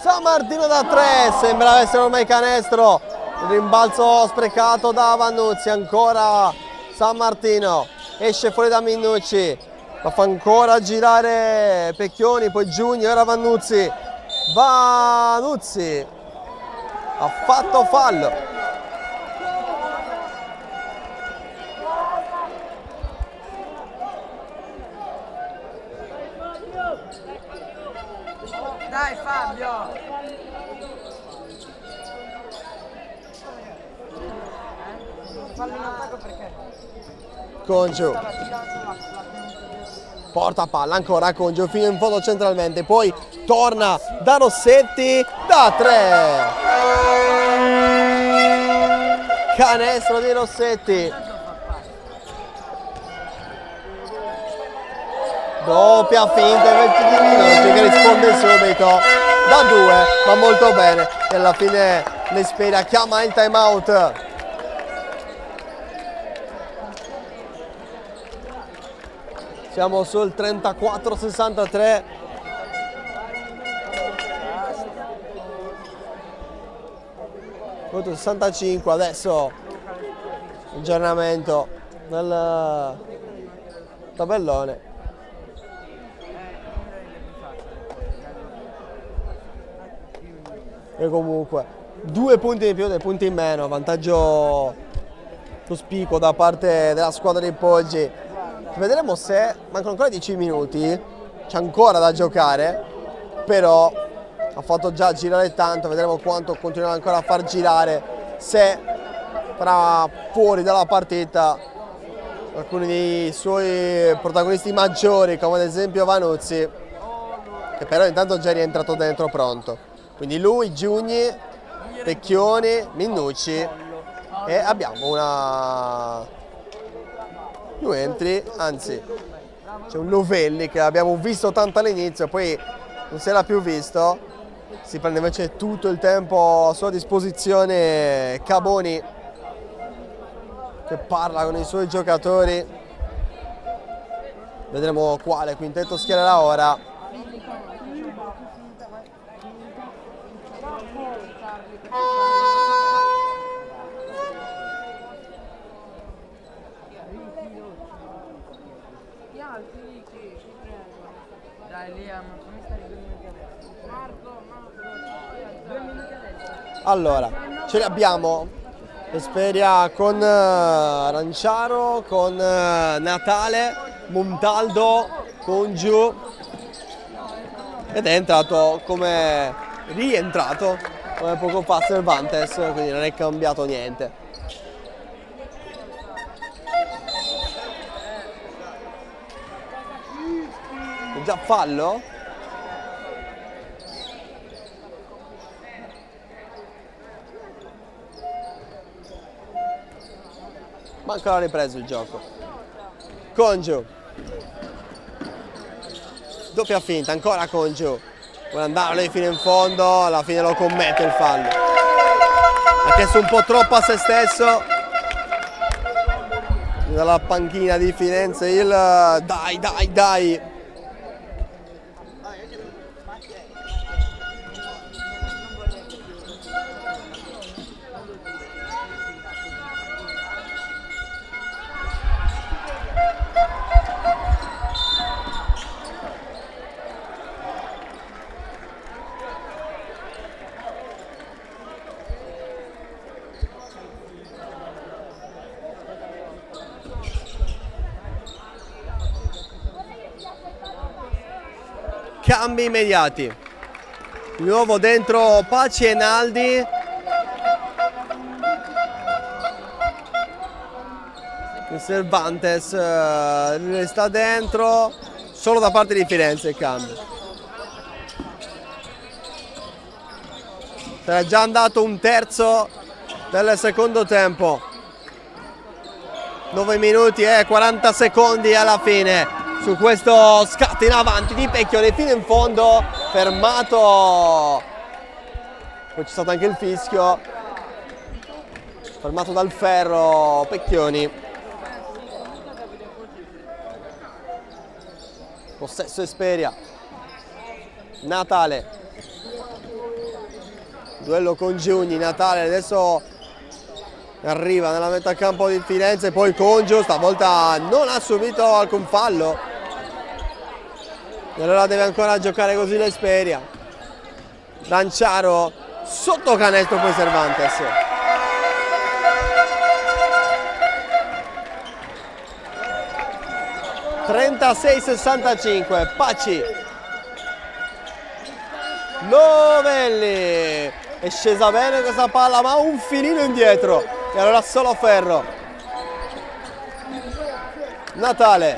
San Martino da 3, sembra essere ormai canestro, il rimbalzo sprecato da Vannuzzi, ancora San Martino, esce fuori da Minucci, la fa ancora girare Pecchioni, poi Giugni, ora Vannuzzi, ha fatto fallo. Dai Fabio! Fallo in attacco perché? Congiu porta palla ancora Congiu fino in fondo centralmente, poi torna da Rossetti da 3, canestro di Rossetti, doppia finta di Minucci che risponde subito da 2, ma molto bene, e alla fine l'Esperia chiama il time out. Siamo sul 34-63. Punto 65, adesso aggiornamento del tabellone. E comunque 2 punti in più, dei punti in meno, vantaggio cospicuo da parte della squadra di Poggi. Vedremo se mancano ancora 10 minuti, c'è ancora da giocare, però ha fatto già girare tanto, vedremo quanto continuerà ancora a far girare, se farà fuori dalla partita alcuni dei suoi protagonisti maggiori, come ad esempio Vanuzzi, che però intanto è già rientrato dentro pronto. Quindi lui, Giugni, Pecchioni, Minucci e abbiamo una... più entri, anzi c'è un Novelli che abbiamo visto tanto all'inizio, poi non si era più visto, si prende invece tutto il tempo a sua disposizione Caboni che parla con i suoi giocatori, vedremo quale quintetto schiererà ora. Allora, ce li abbiamo, Esperia con Aranciaro, con Natale, Montaldo, Congiu ed è entrato rientrato come poco fa Cervantes, quindi non è cambiato niente. È già fallo? Ma ancora ripreso il gioco. Congiu. Doppia finta, ancora Congiu. Vuole andare fino in fondo, alla fine lo commette il fallo. Ha chiesto un po' troppo a se stesso. Dalla panchina di Firenze il dai. cambi immediati. Di nuovo dentro Paci e Naldi. Cervantes sta dentro, solo da parte di Firenze il cambio. Era già andato un terzo del secondo tempo. 9 minuti e 40 secondi alla fine su questo scatto in avanti di Pecchioni fino in fondo, fermato. Poi c'è stato anche il fischio, fermato dal ferro Pecchioni. Possesso Esperia. Natale. Duello con Giugni. Natale adesso arriva nella metà campo di Firenze, poi Congio stavolta non ha subito alcun fallo. E allora deve ancora giocare così l'Esperia. Lanciaro sotto canestro, poi Cervantes. (36-65). Paci. Novelli. È scesa bene questa palla, ma un filino indietro. E allora solo ferro. Natale.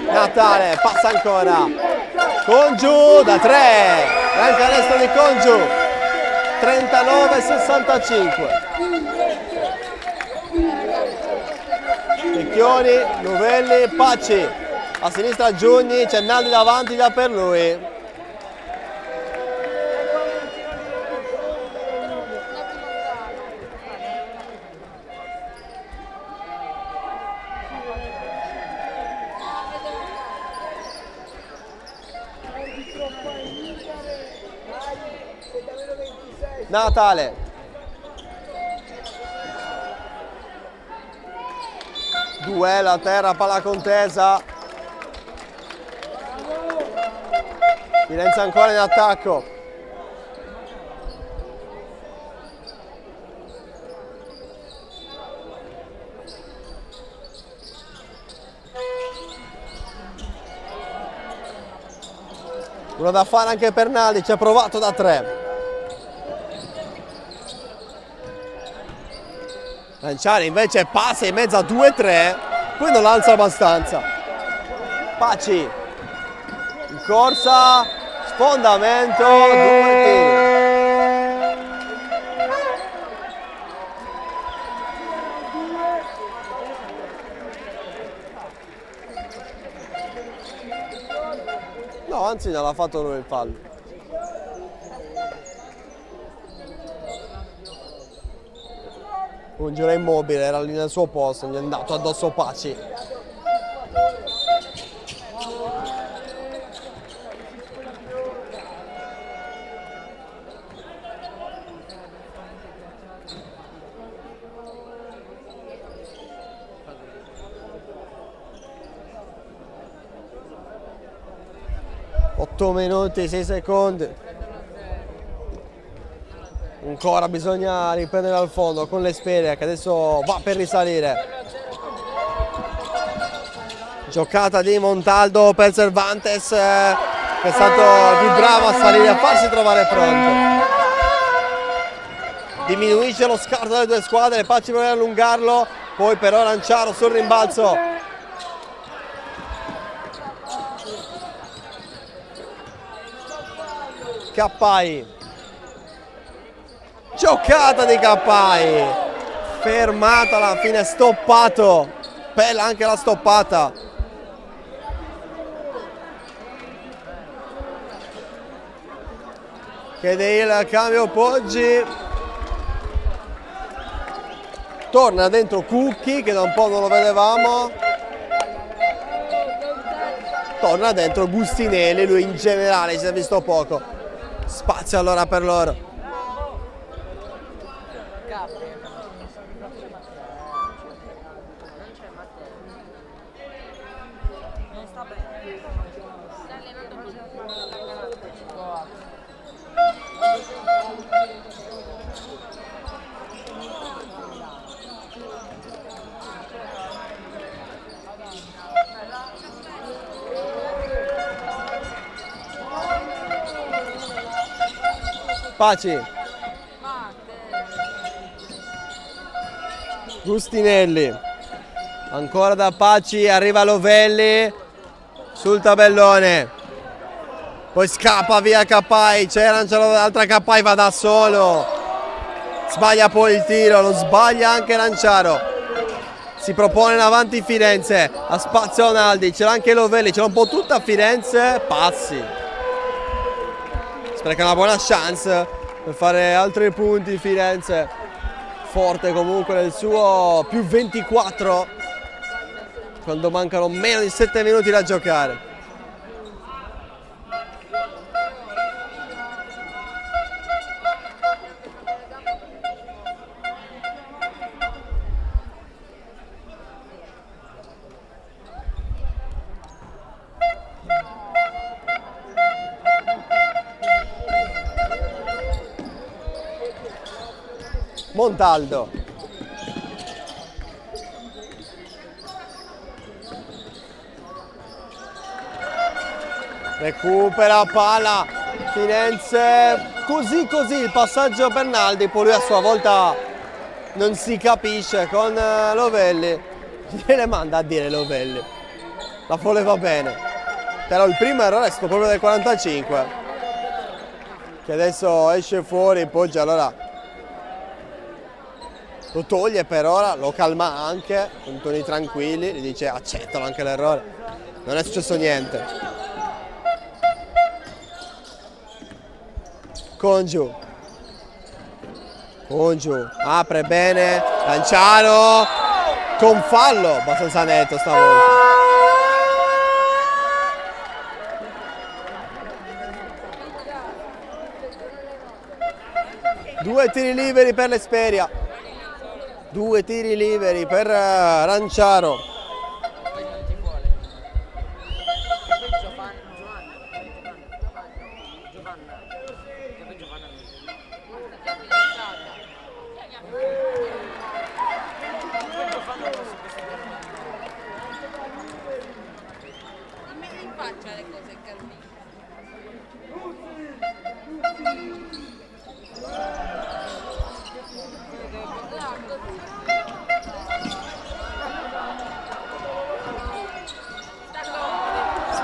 Natale, passa ancora. Congiu da 3. Gran canestro di Congiu. 39-65. Pecchioni, Novelli, Paci. A sinistra Giugni, c'è Naldi davanti già per lui. Natale. Duello a terra, palla contesa. Firenze ancora in attacco. Uno da fare anche per Naldi, ci ha provato da 3. Lanciare invece passa in mezzo a 2-3, poi non alza abbastanza. Paci in corsa, sfondamento, 2 tiri. No, anzi non l'ha fatto lui il fallo. Un giro immobile, era lì nel suo posto, gli è andato addosso Paci. Otto minuti, 6 secondi. Ancora bisogna riprendere dal fondo con l'Esperia che adesso va per risalire. Giocata di Montaldo per Cervantes che è stato più bravo a salire, a farsi trovare pronto. Diminuisce lo scarto delle due squadre, Paci vuole allungarlo, poi però Lanciaro sul rimbalzo. Cappai. Giocata di Cappai, fermata alla fine, stoppato, bella anche la stoppata. Chiede il cambio Poggi, torna dentro Cucchi che da un po' non lo vedevamo, torna dentro Gustinelli, lui in generale si è visto poco, spazio allora per loro. Paci. Gustinelli. Ancora da Paci, arriva Lovelli sul tabellone. Poi scappa via Capai, c'è Lanciano dall'altra, Capai va da solo. Sbaglia poi il tiro, lo sbaglia anche Lanciaro. Si propone in avanti Firenze, a spazio Naldi, c'era anche Lovelli, c'era un po' tutta Firenze, passi. Spreca una buona chance per fare altri punti Firenze. Forte comunque nel suo più 24, quando mancano meno di 7 minuti da giocare. Montaldo. Recupera palla Firenze, così il passaggio per Naldi, poi lui a sua volta non si capisce con Lovelli, gliene manda a dire Lovelli, la voleva bene, però il primo errore è stato proprio del 45, che adesso esce fuori, Poggia allora lo toglie per ora, lo calma anche, con toni tranquilli, gli dice accettalo anche l'errore, non è successo niente. Congiu, apre bene, Lanciano, con fallo, abbastanza netto stavolta. Due tiri liberi per l'Esperia, 2 tiri liberi per Lanciaro.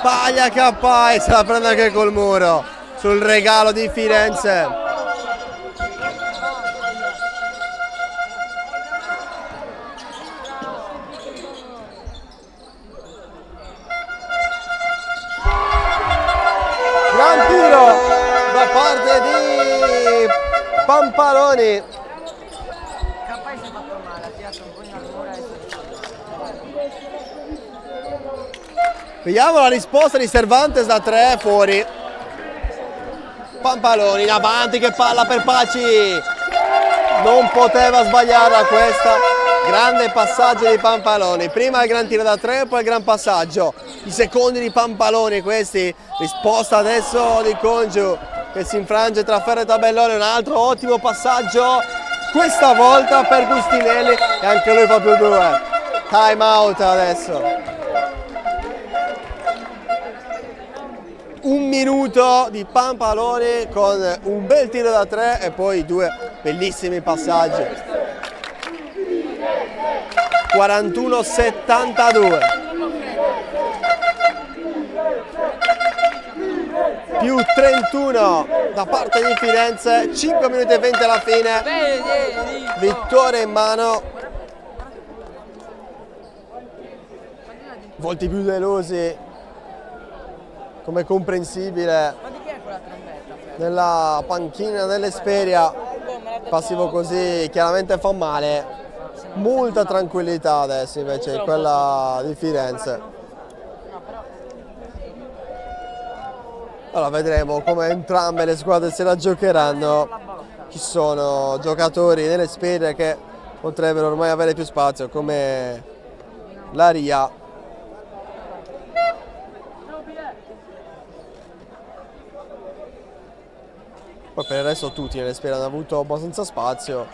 Sbaglia Capai, se la prende anche col muro sul regalo di Firenze. Gran tiro da parte di Pampaloni. Capai si è fatto male, ha tirato un po' in altura e Vediamo la risposta di Cervantes da 3, fuori. Pampaloni in avanti, che palla per Paci. Non poteva sbagliarla questa. Grande passaggio di Pampaloni. Prima il gran tiro da 3, poi il gran passaggio. I secondi di Pampaloni questi. Risposta adesso di Congiu, che si infrange tra ferro e tabellone. Un altro ottimo passaggio, questa volta per Gustinelli, e anche lui fa più 2. Time out adesso. 1 minuto di Pampaloni con un bel tiro da 3 e poi 2 bellissimi passaggi. 41-72. Più 31 da parte di Firenze, 5 minuti e 20 alla fine. Vittoria in mano. Volti più delusi, come comprensibile, nella panchina dell'Esperia. Passivo così chiaramente fa male. Molta tranquillità adesso invece in quella di Firenze. Allora vedremo come entrambe le squadre se la giocheranno. Ci sono giocatori nell'Esperia che potrebbero ormai avere più spazio, come la Ria. Poi per il resto tutti nell'Esperia hanno avuto abbastanza spazio,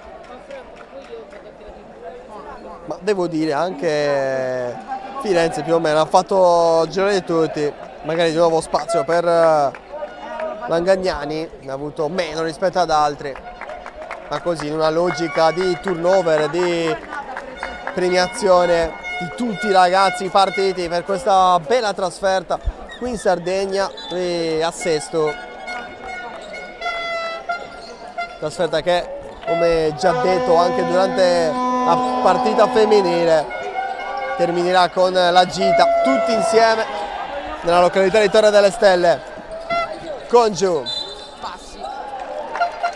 ma devo dire anche Firenze più o meno ha fatto girare tutti, magari di nuovo spazio per Langagnani ne ha avuto meno rispetto ad altri, ma così in una logica di turnover, di premiazione di tutti i ragazzi partiti per questa bella trasferta qui in Sardegna e a Sesto. Trasferta che, come già detto anche durante la partita femminile, terminerà con la gita tutti insieme nella località di Torre delle Stelle. Congiu,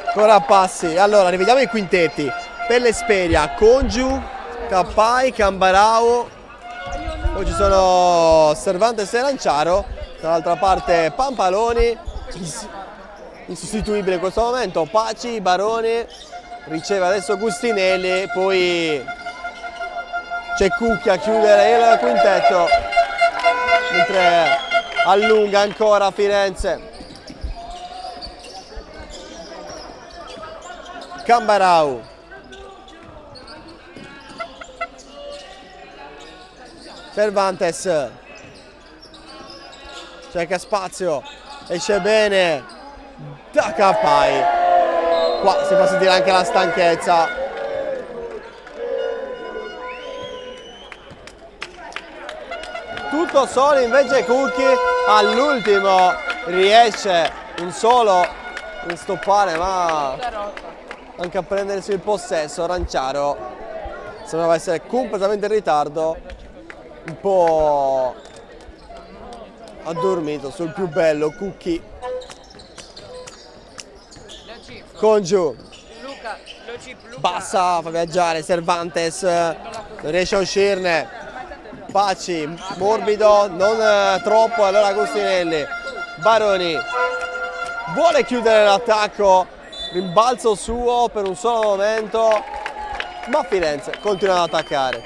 ancora Passi. Allora rivediamo i quintetti. Per l'Esperia, Congiu, Cappai, Cambarao, poi ci sono Cervantes e Lanciaro, dall'altra parte Pampaloni, insostituibile in questo momento, Paci, Baroni, riceve adesso Gustinelli, poi c'è Cucchi a chiudere il quintetto, mentre allunga ancora Firenze. Cambarau, Cervantes, cerca spazio, esce bene da Cappai, qua si fa sentire anche la stanchezza. Tutto solo invece Cucchi, all'ultimo riesce un solo in stoppare, ma anche a prendersi il possesso. Lanciaro sembrava essere completamente in ritardo, un po' addormito sul più bello Cucchi. Congiu, bassa, fa viaggiare Cervantes, non riesce a uscirne. Paci, morbido, non troppo, allora Agustinelli. Baroni vuole chiudere l'attacco, rimbalzo suo per un solo momento, ma Firenze continua ad attaccare.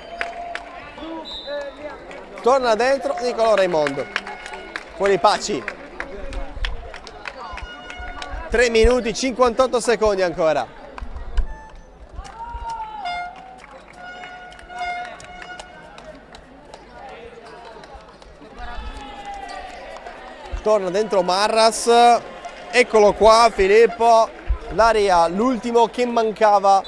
Torna dentro Nicolò Raimondo, fuori Paci. 3 minuti 58 secondi ancora. Torna dentro Marras, eccolo qua Filippo, l'aria, l'ultimo che mancava,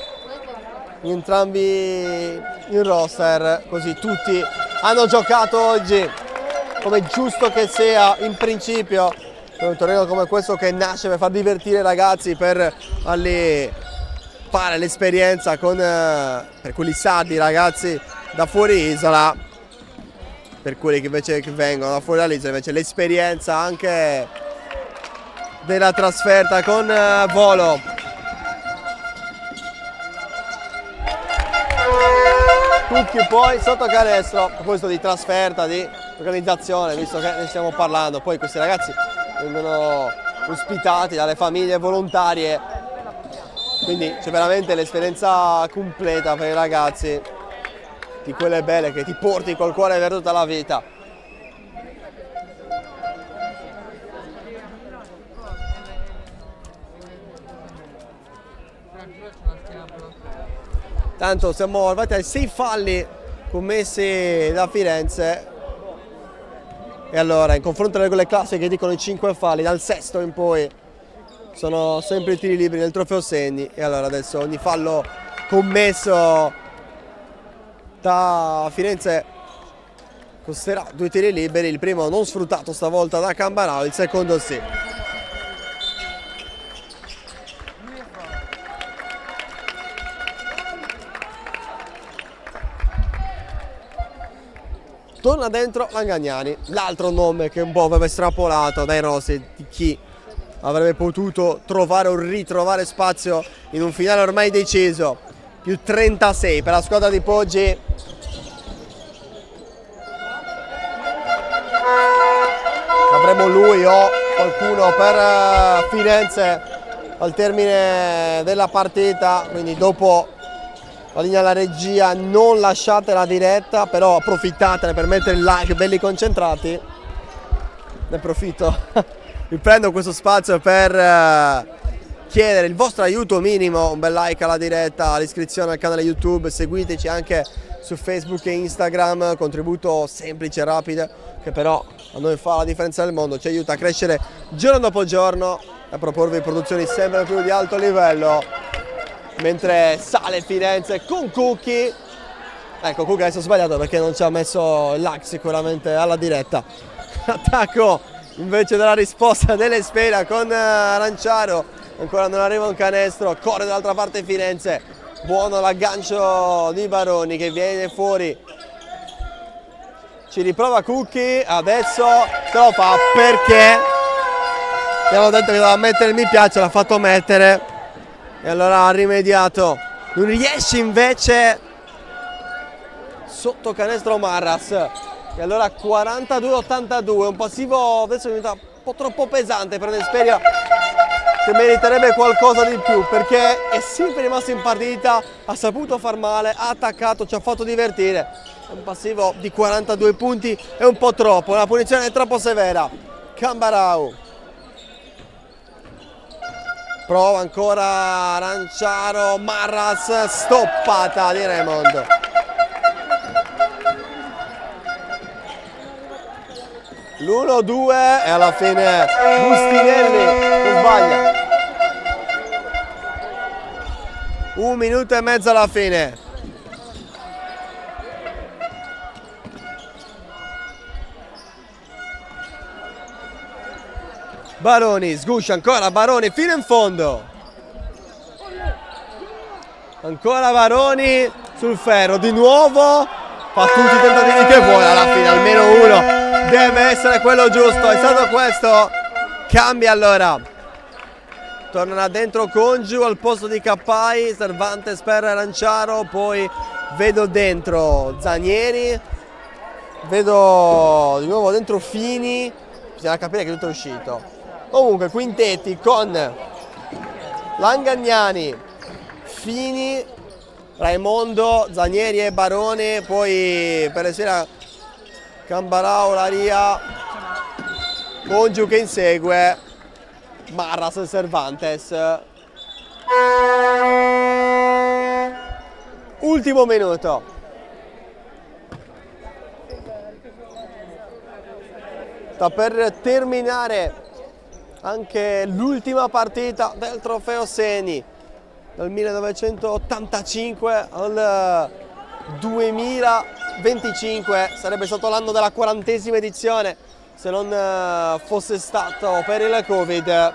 entrambi in roster, così tutti hanno giocato oggi come giusto che sia in principio, per un torneo come questo che nasce per far divertire i ragazzi, per farli fare l'esperienza con, per quelli sardi ragazzi da fuori isola, per quelli che invece vengono da fuori dall'isola invece l'esperienza anche della trasferta con volo. Cucchi poi sotto canestro, a proposito di trasferta, di organizzazione, visto che ne stiamo parlando, poi questi ragazzi vengono ospitati dalle famiglie volontarie, quindi c'è veramente l'esperienza completa per i ragazzi, di quelle belle che ti porti col cuore per tutta la vita. Tanto siamo arrivati ai 6 falli commessi da Firenze, e allora in confronto alle quelle classiche che dicono i 5 falli, dal sesto in poi sono sempre i tiri liberi nel trofeo Segni, e allora adesso ogni fallo commesso da Firenze costerà 2 tiri liberi, il primo non sfruttato stavolta da Cambarao, il secondo sì. Torna dentro Langagnani, l'altro nome che un po' aveva estrapolato dai rossi di chi avrebbe potuto trovare o ritrovare spazio in un finale ormai deciso. Più 36 per la squadra di Poggi. Avremo lui o qualcuno per Firenze al termine della partita, quindi dopo la linea alla regia non lasciate la diretta, però approfittatene per mettere il like belli concentrati. Ne approfitto, vi prendo questo spazio per chiedere il vostro aiuto minimo, un bel like alla diretta, l'iscrizione al canale YouTube, seguiteci anche su Facebook e Instagram, contributo semplice e rapido che però a noi fa la differenza del mondo, ci aiuta a crescere giorno dopo giorno e a proporvi produzioni sempre più di alto livello. Mentre sale Firenze con Cucchi, ecco Cucchi adesso ho sbagliato perché non ci ha messo il lag sicuramente alla diretta. Attacco invece della risposta dell'Esperia con Aranciaro, ancora non arriva un canestro, corre dall'altra parte Firenze, buono l'aggancio di Baroni che viene fuori, ci riprova Cucchi, adesso se lo fa perché abbiamo detto che doveva mettere il mi piace, l'ha fatto mettere e allora ha rimediato, non riesce invece sotto canestro Marras. E allora 42-82, un passivo adesso diventa un po' troppo pesante per l'Esperia che meriterebbe qualcosa di più perché è sempre rimasto in partita, ha saputo far male, ha attaccato, ci ha fatto divertire. Un passivo di 42 punti è un po' troppo, una punizione troppo severa. Cambarau. Prova ancora Aranciaro, Marras, stoppata di Raymond. L'1-2 e alla fine Bustinelli non sbaglia. 1 minuto e mezzo alla fine. Baroni, sguscia ancora Baroni fino in fondo. Ancora Baroni sul ferro, di nuovo fa tutti i tentativi che vuole, alla fine almeno uno deve essere quello giusto, è stato questo. Cambia allora, torna dentro Congiu al posto di Cappai, Cervantes per Aranciaro, poi vedo dentro Zanieri, vedo di nuovo dentro Fini, bisogna capire che tutto è uscito. Comunque quintetti con Langagnani, Fini, Raimondo, Zanieri e Barone, poi per sera Cambarau, Laria, Congiu che insegue, Marras e Cervantes. Ultimo minuto. Sta per terminare anche l'ultima partita del Trofeo Seni dal 1985 al 2025, sarebbe stato l'anno della 40esima edizione se non fosse stato per il Covid.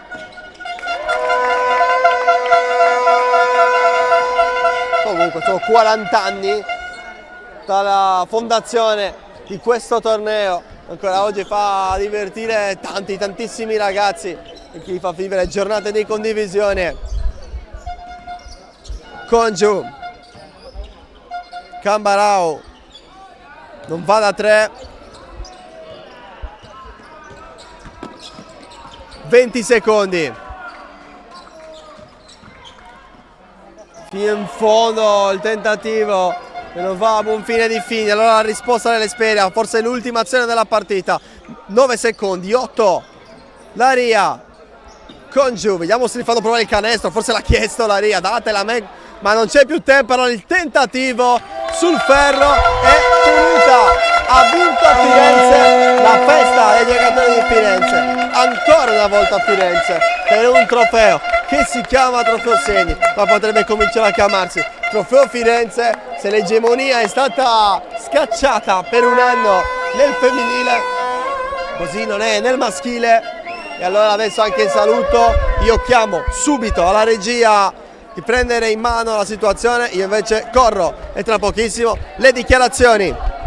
Comunque sono 40 anni dalla fondazione di questo torneo, ancora oggi fa divertire tantissimi ragazzi e chi fa vivere giornate di condivisione. Congiu, Cambarau non va da 3, 20 secondi, fino in fondo il tentativo che non va a buon fine di Fini, allora la risposta dell'Esperia, forse l'ultima azione della partita, 9 secondi, 8, Laria, Congiu, vediamo se gli fanno provare il canestro, forse l'ha chiesto Laria, datela a me, ma non c'è più tempo, allora il tentativo sul ferro è finita. Ha vinto a Firenze la festa dei giocatori di Firenze, ancora una volta a Firenze per un trofeo che si chiama Trofeo Seni, ma potrebbe cominciare a chiamarsi Trofeo Firenze se l'egemonia è stata scacciata per un anno nel femminile, così non è nel maschile. E allora adesso anche il saluto, io chiamo subito alla regia di prendere in mano la situazione, io invece corro e tra pochissimo le dichiarazioni.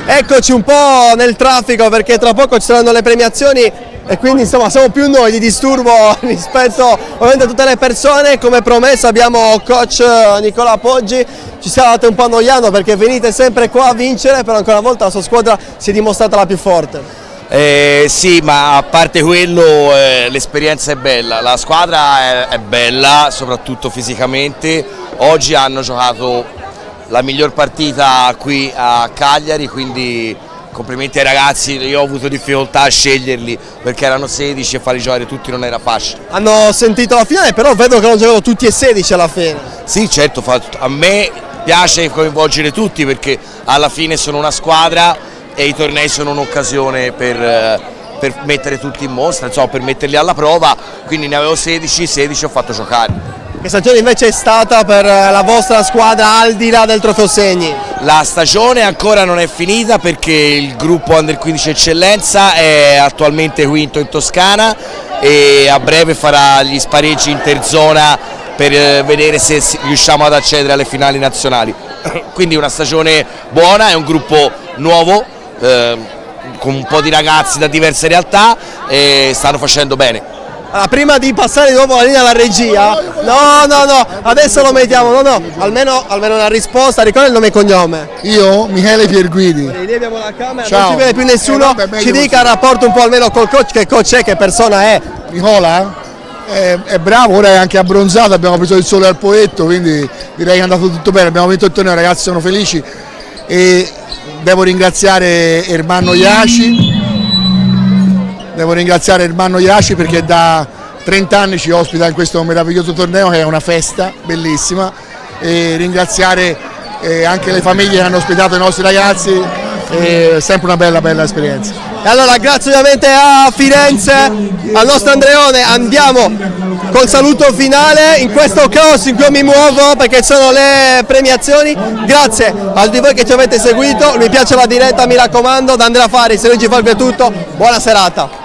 Eccoci un po' nel traffico perché tra poco ci saranno le premiazioni e quindi insomma siamo più noi di disturbo rispetto ovviamente a tutte le persone. Come promesso abbiamo coach Nicola Poggi, ci state un po' annoiando perché venite sempre qua a vincere, però ancora una volta la sua squadra si è dimostrata la più forte. Sì, ma a parte quello l'esperienza è bella, la squadra è bella, soprattutto fisicamente. Oggi hanno giocato la miglior partita qui a Cagliari, quindi complimenti ai ragazzi. Io ho avuto difficoltà a sceglierli perché erano 16 e farli giocare tutti non era facile. Hanno sentito la finale, però vedo che hanno giocato tutti e 16 alla fine. Sì, certo, a me piace coinvolgere tutti perché alla fine sono una squadra e i tornei sono un'occasione per mettere tutti in mostra, insomma, per metterli alla prova, quindi ne avevo 16 ho fatto giocare. Che stagione invece è stata per la vostra squadra al di là del trofeo Segni? La stagione ancora non è finita perché il gruppo Under 15 Eccellenza è attualmente quinto in Toscana e a breve farà gli spareggi interzona per vedere se riusciamo ad accedere alle finali nazionali. Quindi una stagione buona, è un gruppo nuovo, con un po' di ragazzi da diverse realtà e stanno facendo bene. Allora, prima di passare di nuovo la linea alla regia, no, adesso lo mettiamo, almeno una risposta, ricorda il nome e cognome. Io, Michele Pierguidi. Lì abbiamo la camera, Ciao. non ci vede più nessuno, ci dica il rapporto un po' almeno col coach, che coach è, che persona è. Nicola è bravo, ora è anche abbronzato, abbiamo preso il sole al poetto, quindi direi che è andato tutto bene, abbiamo vinto il torneo, i ragazzi sono felici e devo ringraziare Ermanno Iaci perché da 30 anni ci ospita in questo meraviglioso torneo che è una festa bellissima, e ringraziare anche le famiglie che hanno ospitato i nostri ragazzi, è sempre una bella esperienza. E allora grazie ovviamente a Firenze, al nostro Andreone, andiamo col saluto finale in questo caos in cui mi muovo perché sono le premiazioni. Grazie a tutti voi che ci avete seguito, mi piace la diretta, mi raccomando, da Andrea Faris e Luigi Falco è tutto, buona serata.